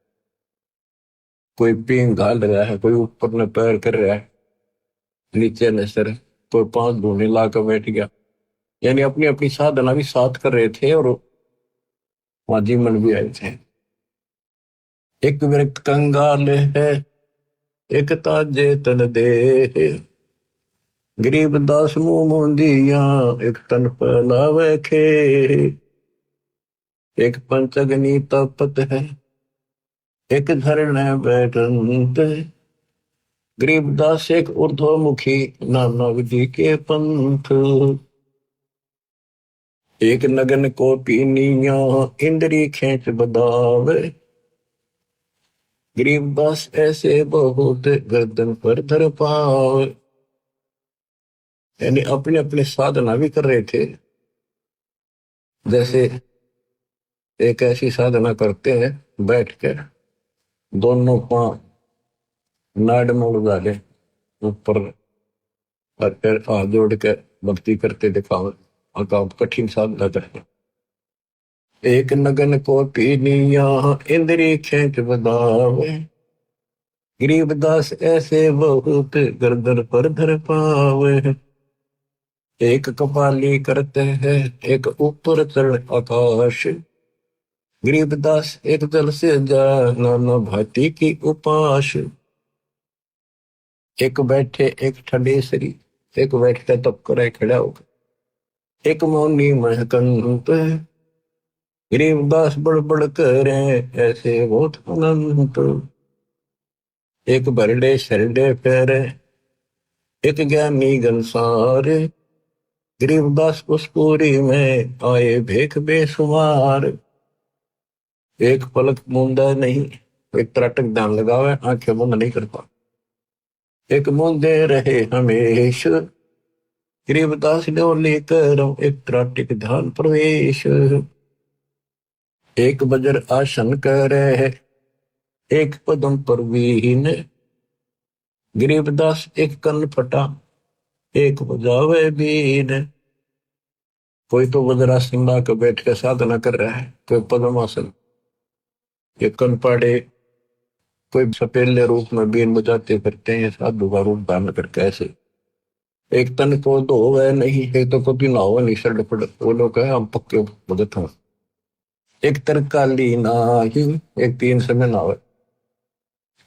कोई पींग घाल रहा है, कोई ऊपर ने पैर कर रहा है, नीचे ने सर, कोई पांच धूने ला कर बैठ गया। यानी अपनी अपनी साधना भी साथ कर रहे थे और वहां जीवन भी आए थे। एक व्यक्त कंगाल है, एक ताजे तन दे, गरीब दास मुंह मोंदिया, एक तन फैलावे खे, एक पंचगनी तपत है, एक धरने बैठंत, गरीबदास एक ऊर्ध्वमुखी, नाना विधि के पंथ, एक नगन को पीनिया, इंद्री खेच बदावे, गरीबदास ऐसे बहुत, गर्दन पर धर पावे। यानी अपने अपने साधना भी कर रहे थे। जैसे एक ऐसी साधना करते हैं, बैठ कर दोनों पांव नाड़ मोड़ डाले ऊपर, और फिर हाथ जोड़ कर भक्ति करते दिखाओ, और काम कठिन साधना करते। एक नगन को पीनिया, इंद्री खेच बदावे, गरीबदास ऐसे बहुत, गर्दन पर धर पावे। एक कपाली करते हैं, एक ऊपर चढ़ आकाश, गरीबदास एक जल से जा, नाना भांति की उपास। एक बैठे एक ठंडेसरी, एक बैठते तब करे खड़ा होकर, एक मौनी महकंत, गरीबदास बड़ बड़ करे, ऐसे बहुत अनंत। एक बरडे शरडे फेरे, एक ज्ञानी घनसार, गरीबदास उस पूरी में आए भेख बेसुमार। एक पलक मूंदा नहीं, एक त्रटक ध्यान लगावे, आंखें बंद नहीं करता, एक मूंदे रहे हमेश, गरीबदास ने लेकर एक त्राटिक ध्यान प्रवेश। एक बजर आसन करे, एक पदम पर वीन, गरीबदास एक कन फटा, एक बजावे बीन। कोई तो वज्रासन ला कर बैठ कर साधना कर रहा है, कोई पद्मासन, ये कन पाड़े, कोई सपेले रूप में बीन बजाते फिरते हैं, साधु का रूप धारण करके ऐसे। एक तन को धोवे नहीं, एक तो कभी नहावे नहीं, सड़ पड़, वो लोग है हम पक्के भगत हैं। एक तरकाली नाही, एक तीन समय नहावे,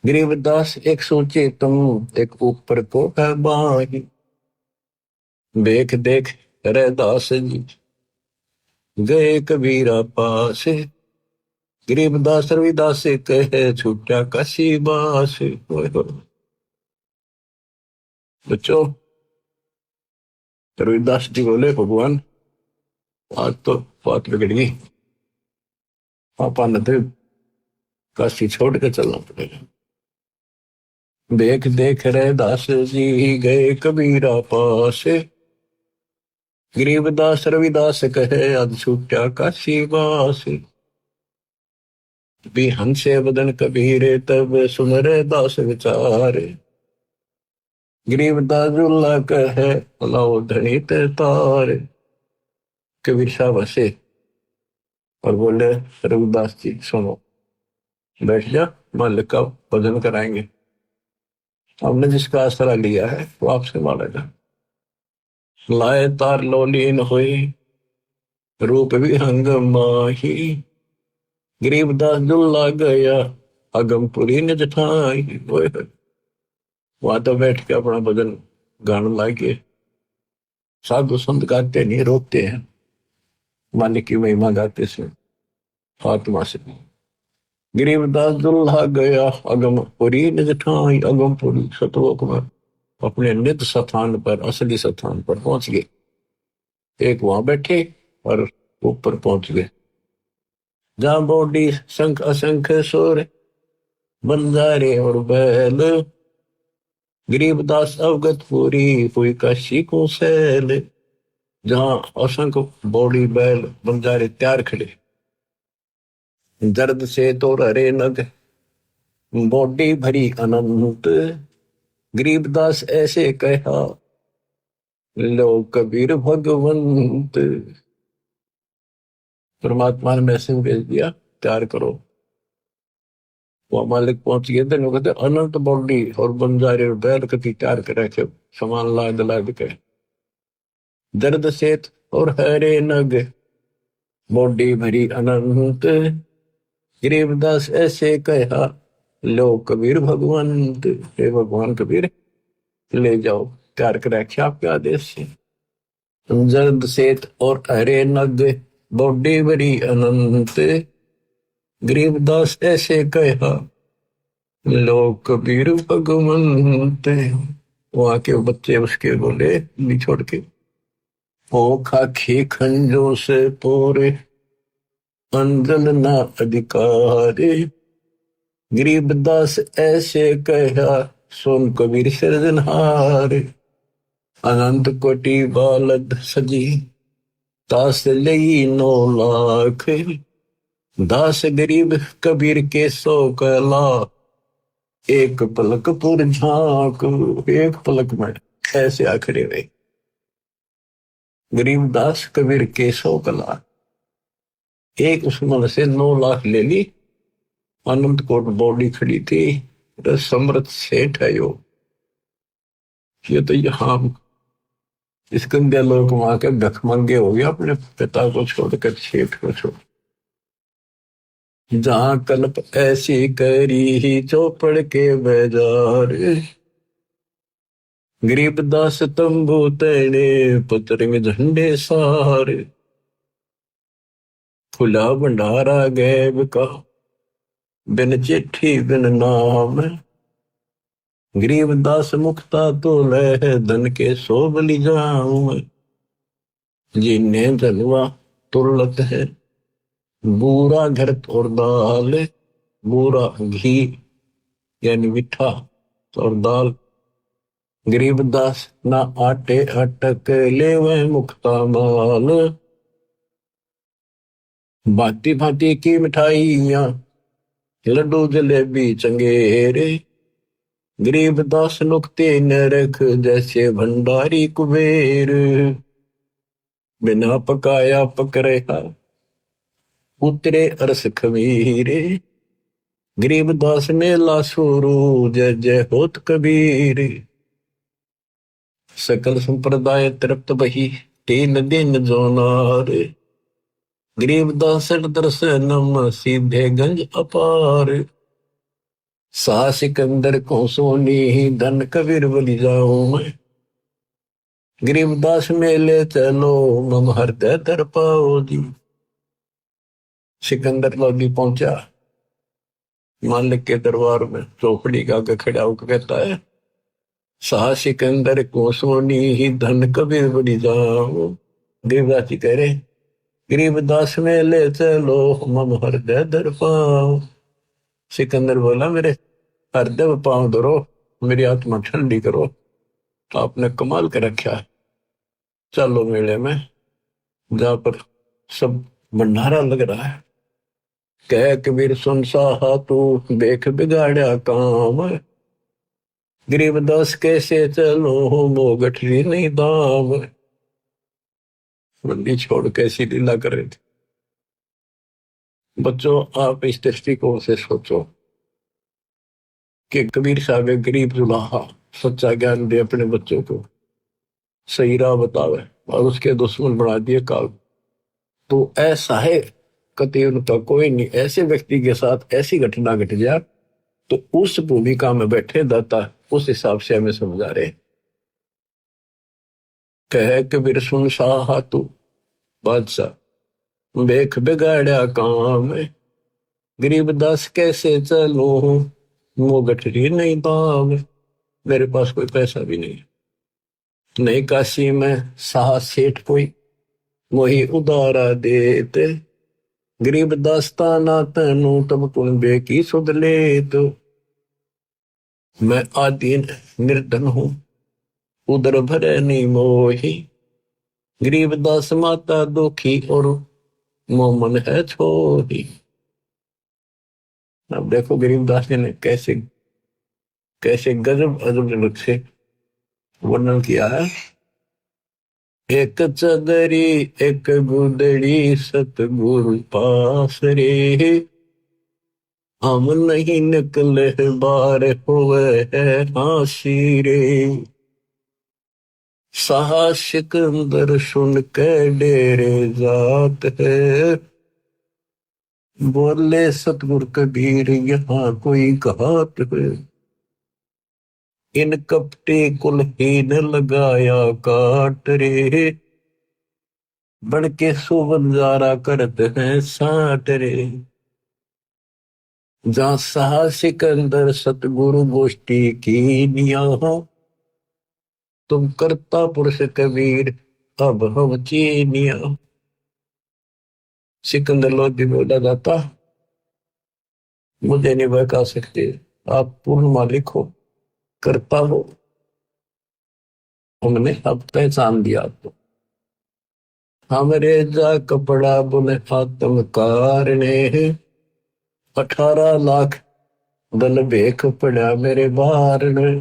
गरीबदास एक सोचे तुम, एक ऊपर को है बाही, देख देख रे दास जी, गए कबीरा पास, गरीबदास रविदास कहे, छूटा काशी बास। बच्चों, रविदास जी बोले, भगवान आज तो बात बिगड़ गई, पापा न थे, काशी छोड़ के चलना पड़ेगा। देख देख रहे दास जी, गए कबीरा पास, गरीबदास रविदास कहे, आज छूटा काशी बास। भी हंसे बदन कबीरे, तब सुन रे दास विचार, गरीबदास जुल्ला कहे, लाओ धनी ते तार। कबीर साहब हंसे और बोले, रविदास जी सुनो, बैठ जा, मालिक का भजन कराएंगे, हमने जिसका आसरा लिया है वो आपसे मांगेगा। लाए तार लोलीन हुई, रूप विहंग माही, गरीबदास जुल्ला गया, अगमपुरी निज ठाई। वहां तो बैठ के अपना भजन गाने लागे। साधु संत गाते नहीं, रोकते हैं, मालिक की महिमा गाते से आत्मा से। गरीबदास दुल्हा गया, अगमपुरी निज ठाई, अगमपुरी सतलोक में अपने निज स्थान पर, असली स्थान पर पहुंच गए। एक वहां बैठे और ऊपर पहुंच गए, जहां बॉडी शंख असंख्य सोर, बंजारे और बैल, गरीबदास अवगत पूरी हुई काशी को सैल। जहां असंख्य बॉडी बैल बंजारे तैयार खड़े, दर्द से तो हरे नग, बॉडी भरी अनंत, गरीबदास ऐसे कहा, लो कबीर भगवंत। परमात्मा ने मैसेज भेज दिया, तैयार करो। वो मालिक पहुंच गए थे, कहते अनंत बॉडी और बंजारे बैल कति तैयार करे थे, सामान लाद लाद के दर्द सेत और हरे नग, बॉडी भरी अनंत। गरीबदास ऐसे कहा, लो कबीर भगवंत, हे भगवान कबीर ले जाओ, तैयार कर रखे आपके आदेश से। जर्द सेत और हरे नग, बॉडी भरी अनंत। गरीबदास ऐसे कहा, लो कबीर भगवंत। वहां के बच्चे उसके बोले नहीं छोड़ के, ओ खाखी खंजो से पोरे, अंजन ना अधिकारे। गरीबदास ऐसे कहा, सोन कबीर सिरजनहार। अनंत कोटि बालद सजी, दास लई 9 लाख। दास गरीब कबीर के 100 कला, एक पलक पुर झांक। एक पलक में ऐसे आखिरी वे गरीबदास कबीर के 100 कला, एक उसमन से 9 लाख ले ली। अनंत कोट बॉडी खड़ी थी, समृद्ध सेठ है यो। ये तो यहाँ इस गंदे लोग वहां के भिखमंगे हो गया, अपने पिता को छोड़कर सेठ को छोड़। जहां कल्प ऐसी करी ही चौपड़ के बेजार। गरीबदास तंबू तने, पतरंग झंडे सारे। खुला भंडारा गैब का, बिन चिट्ठी बिन नाम। गरीबदास मुक्ता तो लह, धन के 100 बलि जाऊं। जिन्ने जलवा तुरलत है, बूरा घर और दाल। बूरा घी यानी मीठा और दाल। गरीबदास ना आटे अटक ले वह मुक्ता माल। भांति भांति की मिठाइयां, लड्डू जलेबी चंगेरे। गरीबदास नुकते न रख, जैसे भंडारी कुबेर। बिना पकाया पक रहा, उतरे अरस खमीरे। गरीबदास मेला शुरू, जय जय होत कबीर। सकल संप्रदाय तृप्त बही, 3 दिन जोनार। गरीबदास दर्शनम, सीधे गंज अपार। सा सिकंदर को सोनी, धन कबीर बलि जाऊं मैं। गरीबदास मेले चलो, मम हृदय दर पाओ जी। सिकंदर लोधी पहुंचा मालिक के दरबार में, चौपड़ी का आगे खड़ा होकर कहता है, सा सिकंदर को सोनी ही, धन कबीर बलि जाऊं। गरीबदास जी कह रहे, गरीबदास मेले चलो, मम हृदय दर पाओ। सिकंदर बोला, मेरे हृदय पांव धरो, मेरी आत्मा ठंडी करो। तो आपने कमाल कर रखा है। चलो मेले में, जहां पर सब भंडारा लग रहा है। कह कबीर सुन साहा तू, देख बिगाड़ा काम। गरीबदास कैसे चलो, मोगठरी नहीं दाम। बंदी छोड़ कैसी लीला कर रहे थे। बच्चों, आप इस दृष्टिकोण से सोचो कि कबीर साहब एक गरीब जुलाहा सच्चा ज्ञान दे अपने बच्चों को, सही राह बतावे, और उसके दुश्मन बना दिए काल। तो ऐसा है, कति उनका कोई नहीं। ऐसे व्यक्ति के साथ ऐसी घटना घट जाए तो उस भूमिका में बैठे दाता उस हिसाब से हमें समझा रहे। कह कबीर सुन साहा तू, बादशाह देख बिगाड़ा काम। गरीबदास कैसे चलो, मोगठरी नहीं दाम। मेरे पास कोई पैसा भी नहीं, नहीं काशी में साह सेठ कोई, वही उदारा देते। गरीबदास ताना तनु, तब कुंबे की सुध ले। तो मैं आदीन निर्धन हूं, उदर भरे नहीं मोही। गरीबदास माता दुखी, और मोमन है छोरी। अब देखो गरीबदास जी ने कैसे कैसे गजब अजब से वर्णन किया है। एक चदरी एक गुदड़ी सतगुरु पास रे, हम नहीं निकले बार हुए है हासी रे। साहा सिकंदर सुन के डेरे जात है, बोले सतगुरु कबीर यहाँ कोई घात है। इन कपटे कुलहीन लगाया काट रे, बन के सुबंजारा करते हैं साट रे। जहाँ साहा सिकंदर सतगुरु गोष्ठी की निया हो, तुम करता पुरुष कबीर अब हम चीनिया। सिकंदर लोधी बोला जाता, मुझे नहीं बहका सकते, आप पूर्ण मालिक हो, करता हो, हमने अब पहचान दिया आपको। हमरे जा कपड़ा बुने आत्मकार ने, 18 लाख दल भेख पड़ा मेरे बार ने।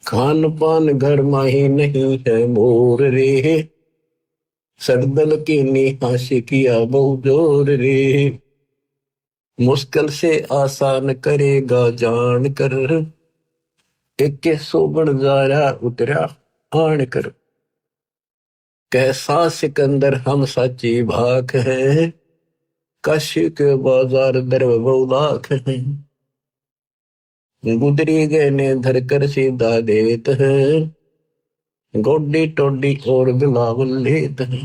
खान पान घर माही नहीं है मोर रे, सरदल की निहाशी किया बहु जोर रे। मुश्किल से आसान करेगा जान कर, एक के सोबन जाया उतरा आन कर। कैसा सिकंदर हम सच्ची भाख है, काशी के बाजार दर बहुलाख है। गुदरी गहने धर कर सीधा देत है, गोडी टोडी और बिलावल लेत है।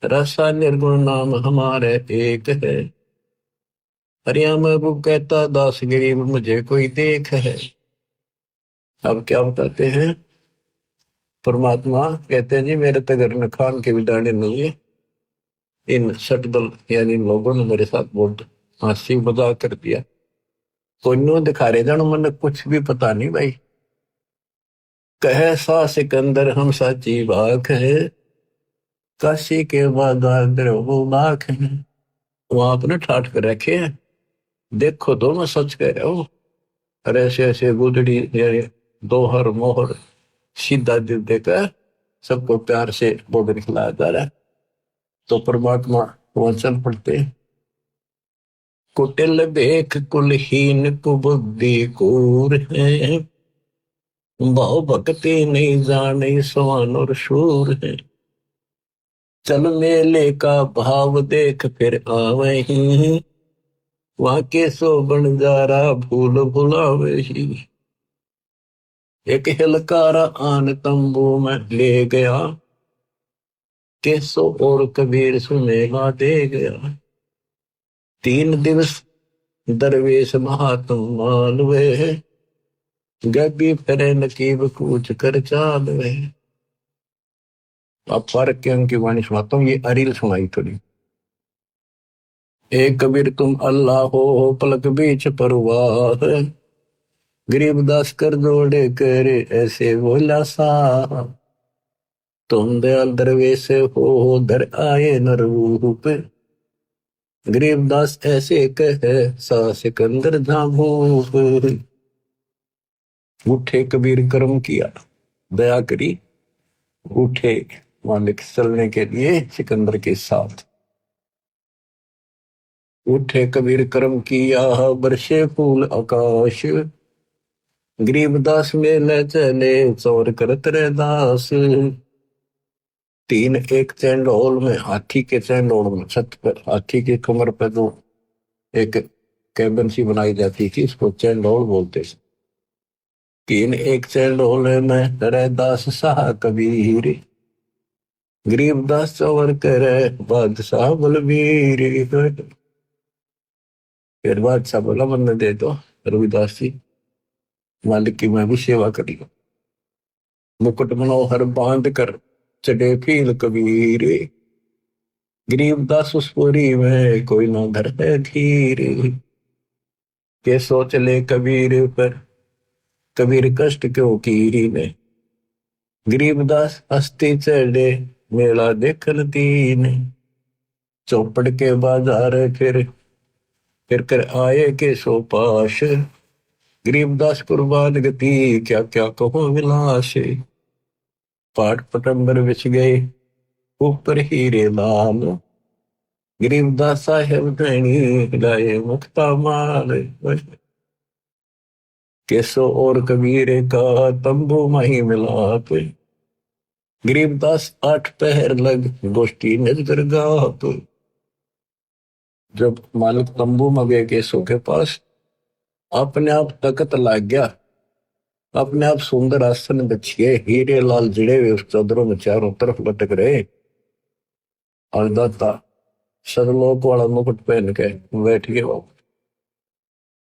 रसा निर्गुण नाम हमारे एक है, हरिया महबूब कहता दास गरीब मुझे कोई देख है। अब क्या बताते हैं, परमात्मा कहते हैं जी मेरे तगर न खान के भी दाने नहीं है। इन सटदल यानी इन लोगों ने मेरे साथ बहुत हंसी मजाक कर दिया। कोई नो दिखा रहे जानो मन कुछ भी पता नहीं भाई। कहे सा सिकंदर हम साची बाख है, काशी के बाजार द्रवो लाख है। वहां अपने ठाठ कर रखे हैं, देखो तो मैं सच कह रहा हूँ। अरे ऐसे ऐसे गुदड़ी यानी दोहर मोहर सीधा दिल देकर सबको प्यार से बोल खिलाया जा रहा है। तो परमात्मा वचन पढ़ते, कुटिल देख कुलहीन कुबुद्धि कूर है, भाव भक्ति नहीं जाने सवान और शूर है। चल मेले का भाव देख फिर आवे ही, वहां के सो बन जा रहा भूल भुलावे ही। एक हिलकारा आन तंबू में ले गया, केसो और कबीर सुनेगा दे गया। 3 दिवस दरवेश महात्म मालवे, गबी फिरे नकीब कूच कर चालवे। अब फर्क के उनकी वाणी सुनाता हूँ, ये अरील सुनाई थोड़ी। एक कबीर तुम अल्लाह हो पलक बीच परवाह, गरीबदास कर जोड़े करे ऐसे बोला सा। तुम दयाल दरवेश हो धर आए न रूप, गरीबदास ऐसे कहे सा सिकंदर झाभूप। उठे कबीर कर्म किया, दया करी, उठे मालिक चलने के लिए सिकंदर के साथ। उठे कबीर कर्म किया बरसे फूल आकाश, गरीबदास में न चले चौर करत रे दास। 3 एक चैंडोल में, हाथी के चैंडोल में, छत पर हाथी के कमर पर जो एक कैबिन सी बनाई जाती थी इसको चैंडोल बोलते थे। 3 एक चैंडोल में रैदास शाह कबीर, गरीबदास चौर करे बादशाह बलबीर। फिर बादशाह बोला मन दे दो रविदास जी, मालिक की मैं भी सेवा करी। मुकुट मनोहर बांध कर चढ़े फील कबीर, गरीबदास उस पुरी में कोई ना धर है धीर। के सोच ले कबीर पर कबीर कष्ट क्यों की ने, गरीबदास हस्ती चढ़े मेला देखल दीन। चौपड़ के बाजार फिर कर आए के सो पाश, गरीबदास कुर्बान गति क्या क्या कहो विलास। पाठ पटंबर बिछ गए ऊपर हीरे लाल, गरीबदास साहेब धनी लाए मुक्ता माल। केसो और कबीर का तंबू मही मिलाप, गरीबदास आठ पहर लग गोष्ठी नजर गाप। जब मालिक तंबू में गए केसो के पास, अपने आप तकत लाग गया, अपने आप सुंदर आसन बिछिए हीरे लाल जिड़े हुए उस चादरों में चारों तरफ लटक रहे, और दाता सरलोक वाला मुकुट पहन के बैठ गए वो।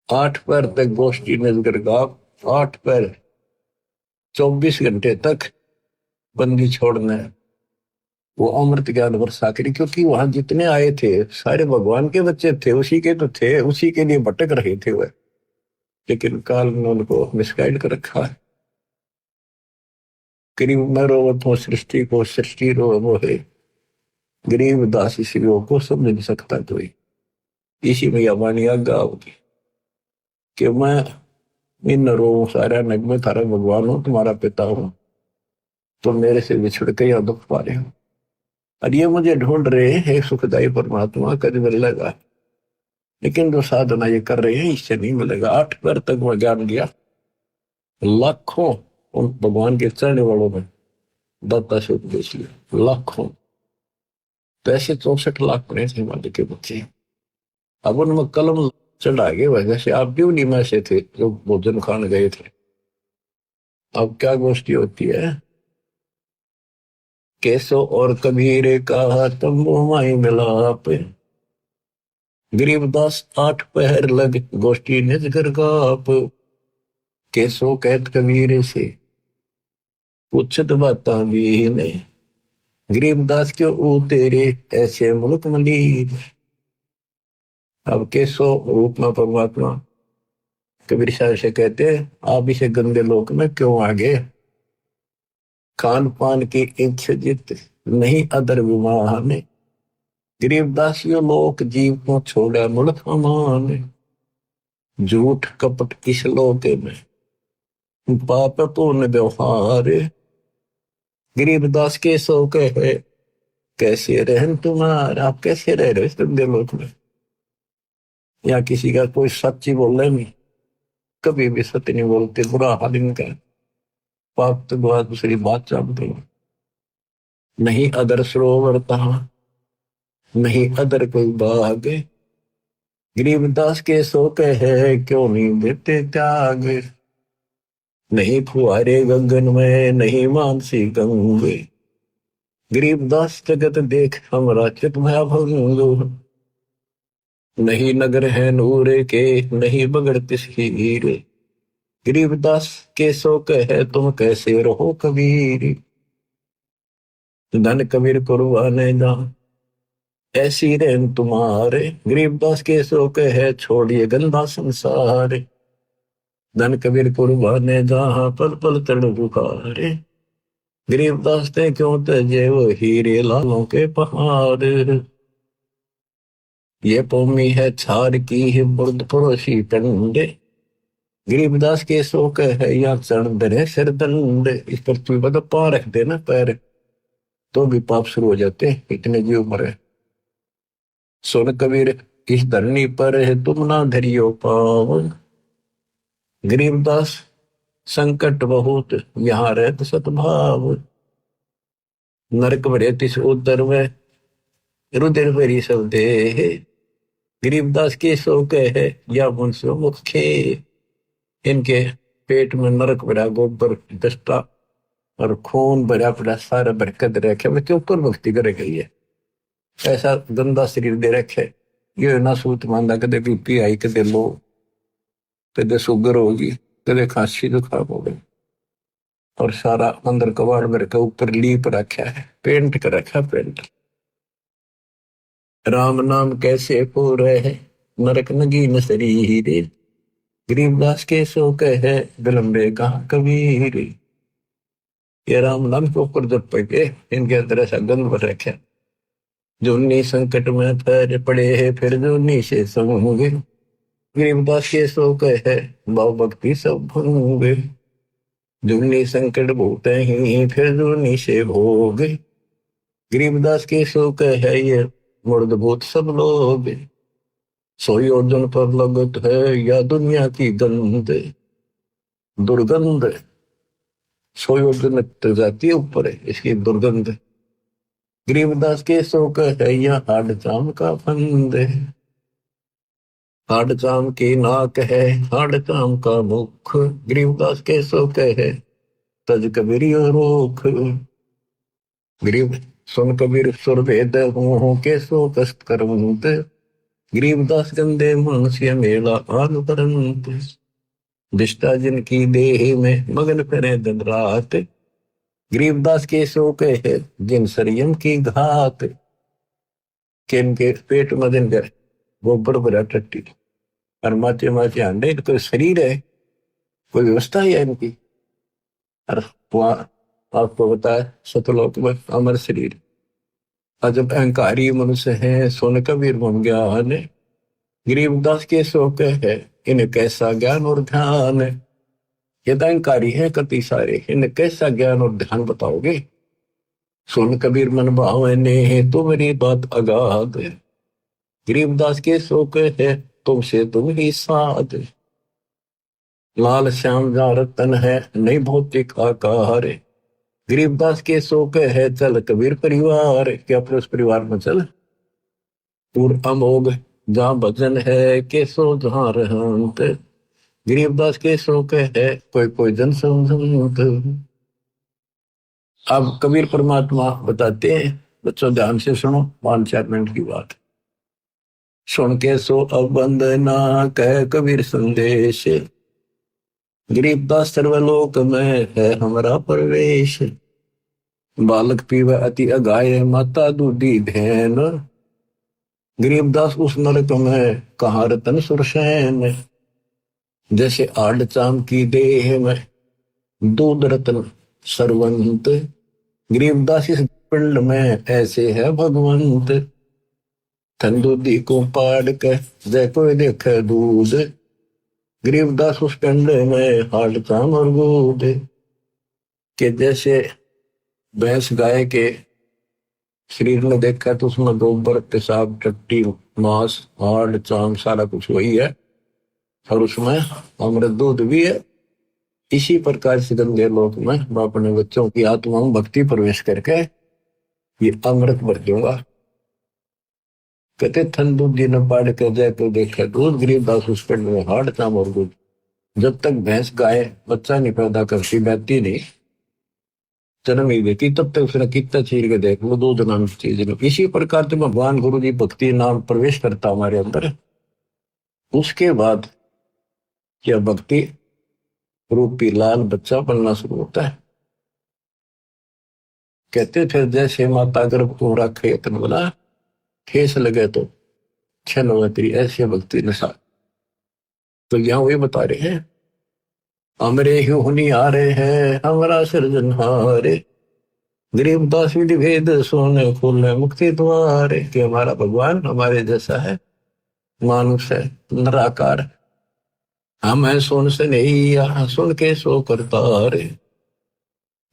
आठ पैर तक गोष्ठी नजर गाप, आठ पैर 24 घंटे तक बंदी छोड़ने वो अमृत ज्ञान वर्षा करी, क्योंकि वहां जितने आए थे सारे भगवान के बच्चे थे, उसी के तो थे, उसी के लिए भटक रहे थे वह, लेकिन काल ने उनको मिसगाइड कर रखा है। गरीब मैं रोवत हूँ सृष्टि को, सृष्टि रो वो है, गरीब दास इसी रोग को समझ नहीं सकता कोई। इसी में यह वाणी आज्ञा होगी कि मैं इन रोग सारा नग में थारा भगवान हूं, तुम्हारा पिता हूं, तो मेरे से बिछड़ के यह दुख पा रहे हो, और ये मुझे ढूंढ रहे हैं सुखदायी परमात्मा, कभी मिलेगा, लेकिन जो साधना ये कर रहे हैं इससे नहीं मिलेगा। आठ पैर तक वह ज्ञान दिया, लाखों उन भगवान के चढ़ने वालों में दाता से उपदेश लिया, लाखों। तो ऐसे 64 लाख पड़े थे हिमालय के बच्चे। अब उनमें कलम चढ़ा गए वजह से आप भी में से थे जो भोजन खाने गए थे। अब क्या गोष्ठी होती है, केसो और कबीर का तंबू माई मिलाप, गरीबदास आठ पहर लग गोष्ठी निज कर गाप। केसो कहत कबीर से पूछत बाता भी ने, गरीबदास क्यों ऊ तेरे ऐसे मुल्क मलीर। अब केसो रूप में परमात्मा कबीर साहब से कहते आप इसे गंदे लोक में क्यों आ गए, खान पान की इच्छा जित नहीं अदर विवाह ने, गरीबदास यो लोक जीव को छोड़ा मुल्क अमान। झूठ कपट इस लोक में पाप पूर्ण व्यवहार, गरीबदास के सो कहे कैसे रहन तुम्हारा, आप कैसे रह रहे इस गंदे लोक में। या किसी का कोई सच्ची बोल रहे नहीं, कभी भी सत्य नहीं बोलते, बुरा हाल इनका, पाप तो बहुत दूसरी बात जानते हैं। नहीं अदर सरोवर तहा नहीं अदर कोई बाग, गरीबदास के सो कहे क्यों नहीं देते त्याग। नहीं फुहारे गगन में नहीं मानसी गंगे, गरीबदास जगत देख हमारा चित भया भंग। नहीं नगर है नूरे के नहीं बगड़ तिसकी हीरे, गरीबदास के सो कहे तुम कैसे रहो कबीर। धन कबीर कुर्बाने जा ऐसी रहन तुम्हारे, गरीबदास के सो कहे छोड़िए गंदा संसार। धन कबीर कुर्बाने जहां पल पल तड़ बुखारे, गरीबदास ने क्यों तजे वो हीरे लालों के पहाड़। ये पौमी है छार की है बुर्द पड़ोसी टंडे, गरीबदास के शोक है या चरण दरे सिर दंड। इस पृथ्वी पर तो पा रख देना पैर तो भी पाप शुरू हो जाते, इतने जीव मरे। सुन कबीर इस धरनी पर है तुम ना धरियो पाव, गरीबदास संकट बहुत यहाँ रहत सतभाव। नरक भरे तिस उदर में रुधिर भरी सब दे, गरीबदास के शोक है या मुंसो मुखे। इनके पेट में नरक भरा गोबर दस्ता और खून भरा पड़ा सारा बरकत रखे, मैं क्यों ऊपर भक्ति करे गई है। ऐसा गंदा शरीर दे रखे, ये ना सूत मांदा, कदे बीपी आई, कदे लो, कदे शुगर होगी, कदे खांसी जुकाम हो गई, और सारा अंदर कबाड़ में रखा, ऊपर लीप रखा है, पेंट कर रखा पेंट। राम नाम कैसे हो रहे है नरक नगीन शरीर, गरीबदास के शोक है विलंबे कहा कबीर। ये राम नाम के ऊपर जब पड़े इनके अंदर ऐसा गंध भर रखे, जो नी संकट में पैर पड़े है फिर जो नी से समूंगे, गरीबदास के शोक है भाव भक्ति सब भंगे। जुगनी संकट भूत ही फिर जुगनी से भोग। गरीबदास के शोक है ये मुर्द भूत सब लोग। सोई अर्जुन पर लगत है या दुनिया की गंध दुर्गंध। सोई अर्जुन तक जाती है ऊपर है इसकी दुर्गंध। गरीबदास के शोक है या हाड चाम का फंद। हाड चाम की नाक है हाड चाम का मुख। गरीबदास के शोक है तज कबीर रोख। गरीब सुन कबीर सुर भेद हो के सो कष्ट करवंत। गरीबदास गंदे मन से मेला आग परंत। दिष्टा जिनकी देह में मगन करे दिन रात। गरीबदास के शोक है जिन संयम की घात। के इनके पेट में दिन कर गोबर भरा टट्टी और माचे माचे अंडे। कोई शरीर है कोई व्यवस्था है इनकी। और आपको बताया सतलोक में अमर शरीर। और जब अहंकारी मनुष्य है सोन कबीर बन गया ने। गरीबदास के शोक है इन्हें कैसा ज्ञान और ध्यान। ये अहंकारी है कति सारे इन्हें कैसा ज्ञान और ध्यान बताओगे। सोन कबीर मन भावने तो मेरी बात अगाध। गरीबदास के शोक है तुमसे तुम ही साध। लाल श्याम जा रतन है नहीं भौतिक आकार। गरीबदास के शोक है चल कबीर परिवार के अपने उस परिवार में चल। पूर अमोघ जहाँ भजन है के सो जहाँ रहंत। गरीबदास के शोक है कोई कोई जन समझंत। अब कबीर परमात्मा बताते हैं बच्चों ध्यान से सुनो 5-4 मिनट की बात। सुन के सो अब बंदना कह कबीर संदेश। गरीबदास सर्वलोक में है हमारा प्रवेश। बालक पीवे अति अगाय माता दूधी धैन। गरीबदास उस नरक में कहाँ रतन सुरसैन। जैसे आड़ चाम की देह में दूध रतन सरवंत। गरीबदास इस पिंड में ऐसे है भगवंत। थंदूदी को पाड़ कर जय कोई देखे दूध। गरीबदास उस पिंड में हाड़ चाम और दूध के जैसे भैंस गाय के शरीर में देखा तो उसमें गोबर पेशाब टट्टी मांस हाड़ चाम सारा कुछ वही है और उसमें अमृत दूध भी है। इसी प्रकार से गंदे लोक में मैं अपने बच्चों की आत्मा में भक्ति प्रवेश करके ये अमृत भर दूंगा। कहते थन दूध न पाड़ कर जाए तो देखा दूध। गरीबदास उस पिंड में हाड़ चाम और दूध। जब तक भैंस गाय बच्चा नहीं पैदा करती बैठती नहीं जन्म ही देती तब तक उसने कितना चीर के देख लो दूध नाम चीज। इसी प्रकार से भगवान गुरु जी भक्ति नाम प्रवेश करता हमारे अंदर। उसके बाद क्या भक्ति रूपी लाल बच्चा बनना शुरू होता है। कहते फिर जैसे माता गर्भ को रखे यत्न बना ठेस लगे तो छन हो तेरी ऐसी भक्ति नशा। तो यहाँ वही बता रहे हैं हमरे ही हुनी आ रहे हैं हमारा सृजनहारे। गरीबदास विधि भेद सोने खोले मुक्ति द्वारे। कि हमारा भगवान हमारे जैसा है मानुष है निराकार। हम है सुन से नहीं यहाँ सुन के सो करता रे।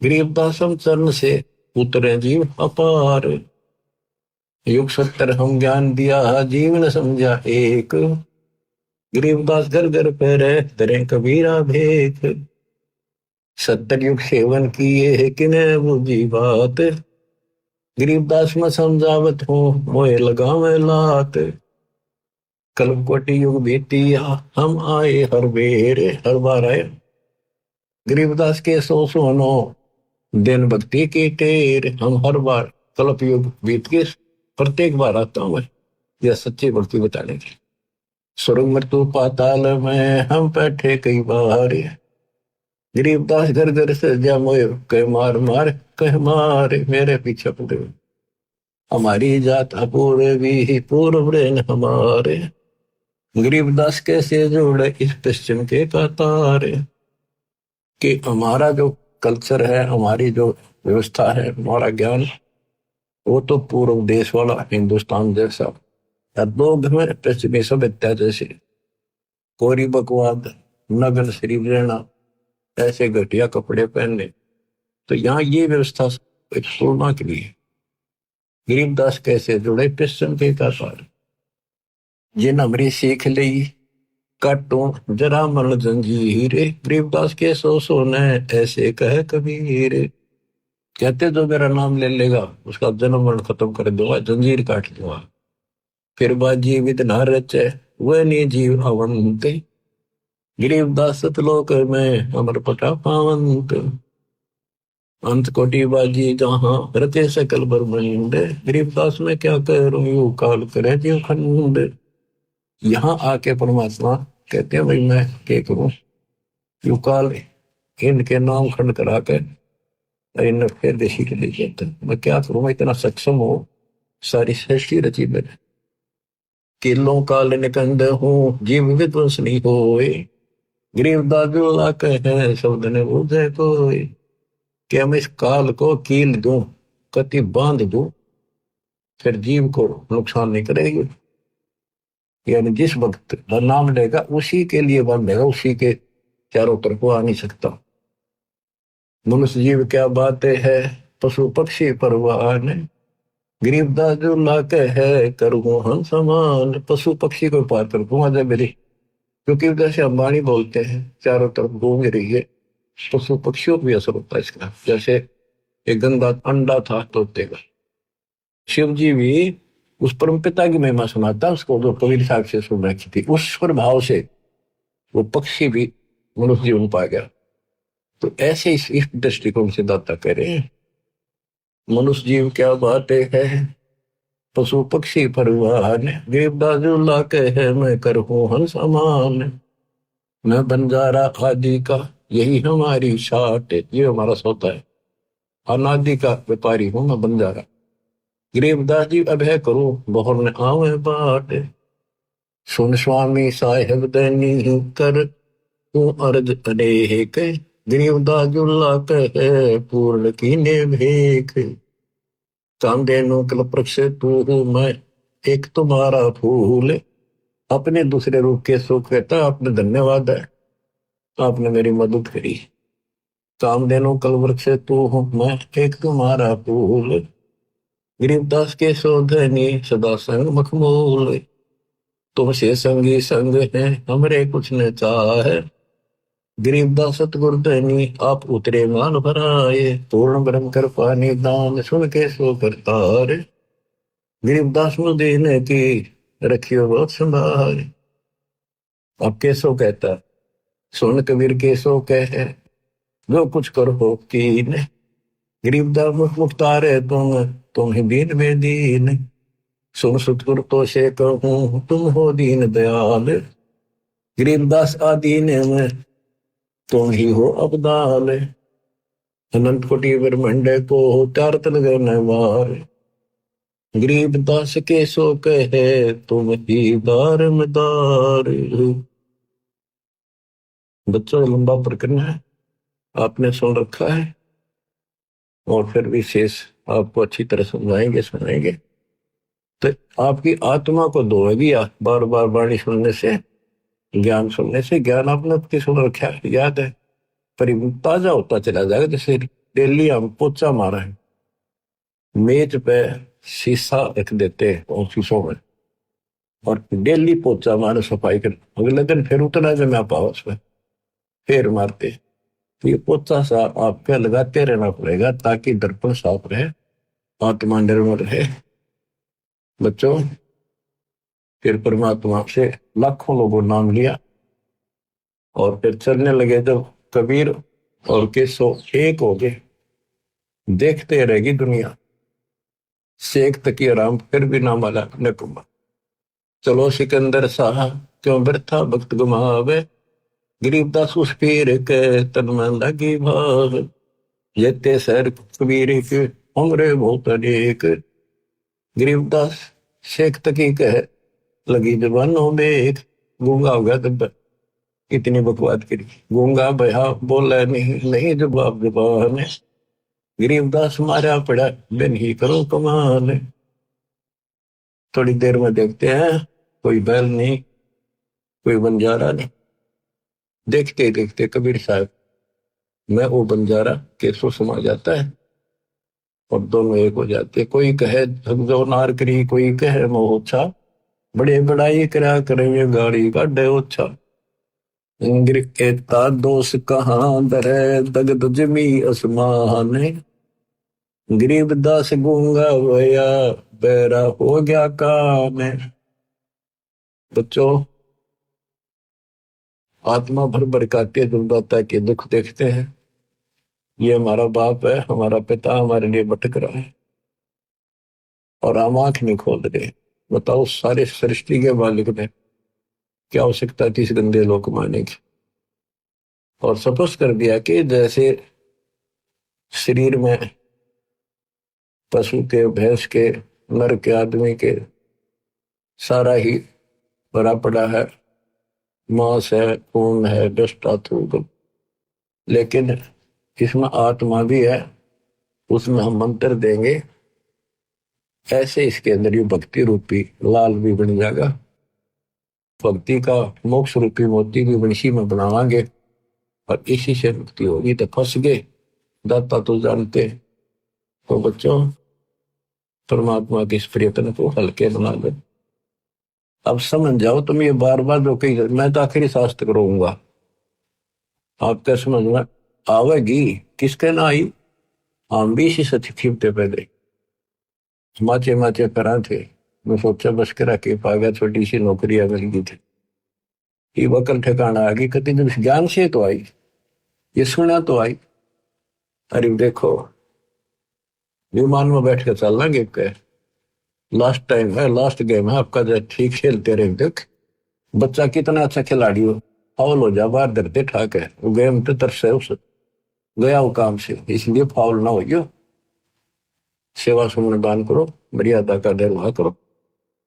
गरीबदास हम चरण से उतरे जीव अपार। युग 70 हम ज्ञान दिया जीवन समझा एक। गरीबदास घर घर पे रहे तरे कबीरा भेख। 70 युग सेवन किए है किने बुझी बात। गरीबदास में समझावत हो मोए लगावे लात। कल्प कोटि युग बीतिया हम आए हर बेर हर बार आए। गरीबदास के 100 दिन भक्ति की टेर। हम हर बार कल्प युग बीत के प्रत्येक बार आता हूं यह सच्ची भक्ति बताने की। स्वर्ग मृत्यु पाताल में हम बैठे कई बार। गरीबदास घर घर से जा मोए कह मार मार कह मार मेरे पीछे पड़े। हमारी जात अपूर्वी पूर्व रेन हमारे। गरीबदास कैसे जोड़े इस पश्चिम के कतार। कि हमारा जो कल्चर है हमारी जो व्यवस्था है हमारा ज्ञान वो तो पूर्व देश वाला हिंदुस्तान जैसा लोग में पश्चिमी सभ्यता जैसे कोरी बकवाद नगन शरीर रहना ऐसे घटिया कपड़े पहनने। तो यहाँ ये व्यवस्था एक सुरमा के लिए। गरीबदास कैसे जुड़े पिस्टन के का सार, जिन हमरी सीख ली काटो जरा मरण जंजीर, गरीबदास के सो ने ऐसे कहे कबीर। कहते जो मेरा नाम ले लेगा उसका जन्म मरण खत्म कर दूंगा, जंजीर काट दूंगा। फिर बात जीवित न रचे वह नहीं जीव अवंत, गरीबदास सतलोक में अमर पटा पावंत। अंत कोटि बाजी जहां रचे सकल ब्रह्मांड, गरीबदास में क्या करूं यू काल करे जीव खंड। यहाँ आके परमात्मा कहते हैं भाई मैं क्या करूं, यू काल इनके नाम खंड करा कर इन फिर देशी के लिए कहते हैं। मैं क्या करूं, मैं इतना सक्षम हो, सारी सृष्टि रची मैंने, किलों काल निकंद हूँ जीव विध्वंस नहीं होए, गरीबदास जो कहे शब्द ने बुझे कोई। कि मैं इस काल को कील दूं, कति बांध दूं, फिर जीव को नुकसान नहीं करेगी। यानी जिस वक्त नाम लेगा उसी के लिए बांधेगा, उसी के चारों तरफ वो आ नहीं सकता। मनुष्य जीव क्या बात है पशु पक्षी परवान, गरीबदास जो लाके है करूँ हम समान। पशु पक्षी को पार कर दूंगा जब मेरी, क्योंकि जैसे अंबानी बोलते हैं चारों तरफ घूम रही है, पशु पक्षियों को भी असर होता है इसका। जैसे एक गंदा अंडा था तोते का, शिव जी भी उस परम पिता की महिमा सुनाता उसको, जो कबीर साहब से सुन रखी थी, उस प्रभाव से वो पक्षी भी मनुष्य जीवन पा गया। तो ऐसे इस दृष्टिकोण से दाता कह रहे हैं मनुष्य जीव क्या बात है पशु पक्षी परवान, गरीबदास जो लाके है मैं करूँ हंस समान। मैं बंजारा आदि का यही हमारी शाट, ये हमारा सौदा है, अनादि का व्यापारी हूं मैं बंजारा। गरीबदास जी अभय करो बहुर ने आवे बाट, सुन स्वामी साहेब दैनी कर तू अर्ज अनेक, गरीबदास जुल्ला कहे पूर्ण कीने भेख। कामधेनु कल्पवृक्ष तू हूं मैं एक तुम्हारा फूल, अपने दूसरे रूप के सुख कहता आपने धन्यवाद है, आपने मेरी मदद करी। कामधेनु कल्पवृक्ष तू हूं मैं एक तुम्हारा फूल, गरीबदास के शोधनी सदा संग मखमूल। तुमसे संगी संग है हमरे कुछ न चाहे, गरीबदास सतगुरु धनी आप उतरे मान भराए। पूर्ण ब्रह्म कृपा निदान सुन के सो करतार, गरीबदास मुझ देने की रखियो बहुत संभाल। अब केसो कहता सुन कबीर केसो कहे जो कुछ करो कीन, गरीबदास मुख मुख्तार तुम ही दीन में दीन। सुन सतगुरु तो से कहूं तुम हो दीन दयाल, गरीबदास आदीन में तुम ही हो अबदाल। अनंत कोटि ब्रह्मांड को चार तल वार, गरीबदास के सो कहे तुम ही दारमदार। बच्चों लंबा प्रकरण है, आपने सुन रखा है और फिर विशेष आपको अच्छी तरह समझाएंगे सुनाएंगे। तो आपकी आत्मा को धोएगी बार बार वाणी सुनने से, ज्ञान सुनने से। ज्ञान आपने आपकी सुन रखा है, याद है, पर ताजा होता चला जाएगा। जैसे डेली हम पोचा मारा है, मेज पे शीशा रख देते हैं ऑफिसों में और डेली पोचा मारे सफाई कर, अगले दिन फिर उतना जमा पाओ उसमें फिर मारते। तो ये पोचा सा आपका लगाते रहना पड़ेगा ताकि दर्पण साफ रहे, आत्मा निर्मल रहे। बच्चों फिर परमात्मा से लाखों लोगों नाम लिया और फिर चलने लगे जब कबीर और केसो एक हो गए, देखते रहेगी दुनिया, शेख तकी आराम फिर भी ना माला ने कुमा। चलो सिकंदर शाह क्यों व्यर्था भक्त गुमावे, गरीबदास उस पीर के तन में लगी भाव। जेते सर कबीर के उम्रे बहुत अनेक, गरीबदास शेख तकी कह लगी जबानों में एक। गूंगा हो गया तब इतनी बकवाद करी, गूंगा बया बोला नहीं नहीं जवाब जबान, गरीबदास मारा पड़ा बिन ही करो कमाल। थोड़ी देर में देखते हैं कोई बैल नहीं, कोई बंजारा नहीं, देखते देखते कबीर साहब मैं वो बंजारा केसो समा जाता है और दोनों एक हो जाते हैं। कोई कहे समझो नार करी, कोई कहे मोह, बड़े बड़ाई करा करेंगे गाड़ी का डोछा। इंग्र के दोष कहाँ दरे दगद जमी आसमान। गरीबदास गूंगा होया बेरा हो गया काम। बच्चों, आत्मा भर भर के दुर्दाता के दुख देखते हैं। ये हमारा बाप है, हमारा पिता हमारे लिए भटक रहा है और हम आंख नहीं खोल रहे। बताओ, सारे सृष्टि के मालिक ने क्या आवश्यकता थी इस गंदे लोक माने की। और सपोज कर दिया कि जैसे शरीर में पशु के, भैंस के, नर के, आदमी के सारा ही भरा पड़ा है, मांस है, खून है, डस्ट आतु, लेकिन इसमें आत्मा भी है। उसमें हम मंत्र देंगे, ऐसे इसके अंदर ये भक्ति रूपी लाल भी बन जाएगा। भक्ति का मोक्ष रूपी मोती भी वंशी में बनावांगे और इसी से मुक्ति होगी। तो फंस गए, दाता तो जानते। तो बच्चों, परमात्मा के इस प्रयत्न को हल्के बना दो। अब समझ जाओ तुम, ये बार बार जो कही मैं तो आखिरी शास्त्र करूंगा, आपका समझ में आवेगी। किसके ना आई, हम भी इसी सच खींचते पहले माचे माचे करा थे। मैं सोचा बस करा के पा गया, छोटी सी नौकरियां मिल गई थी, ये वकल ठिकाना आ गई। कति दिन ज्ञान से तो आई, ये सुना तो आई। अरे देखो, विमान में बैठ कर चल लेंगे, लास्ट टाइम है, लास्ट गेम है आपका, जो ठीक खेलते रहे। देख बच्चा कितना अच्छा खिलाड़ी हो, फाउल हो जा बाहर धरते ठाक है, वो गेम तो तरस है, उस गया वो काम से, इसलिए फाउल ना हो। सेवा सुमन दान करो, मर्यादा का निर्वाह करो,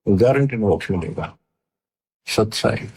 गारंटी मोक्ष मिलेगा। सत्साई।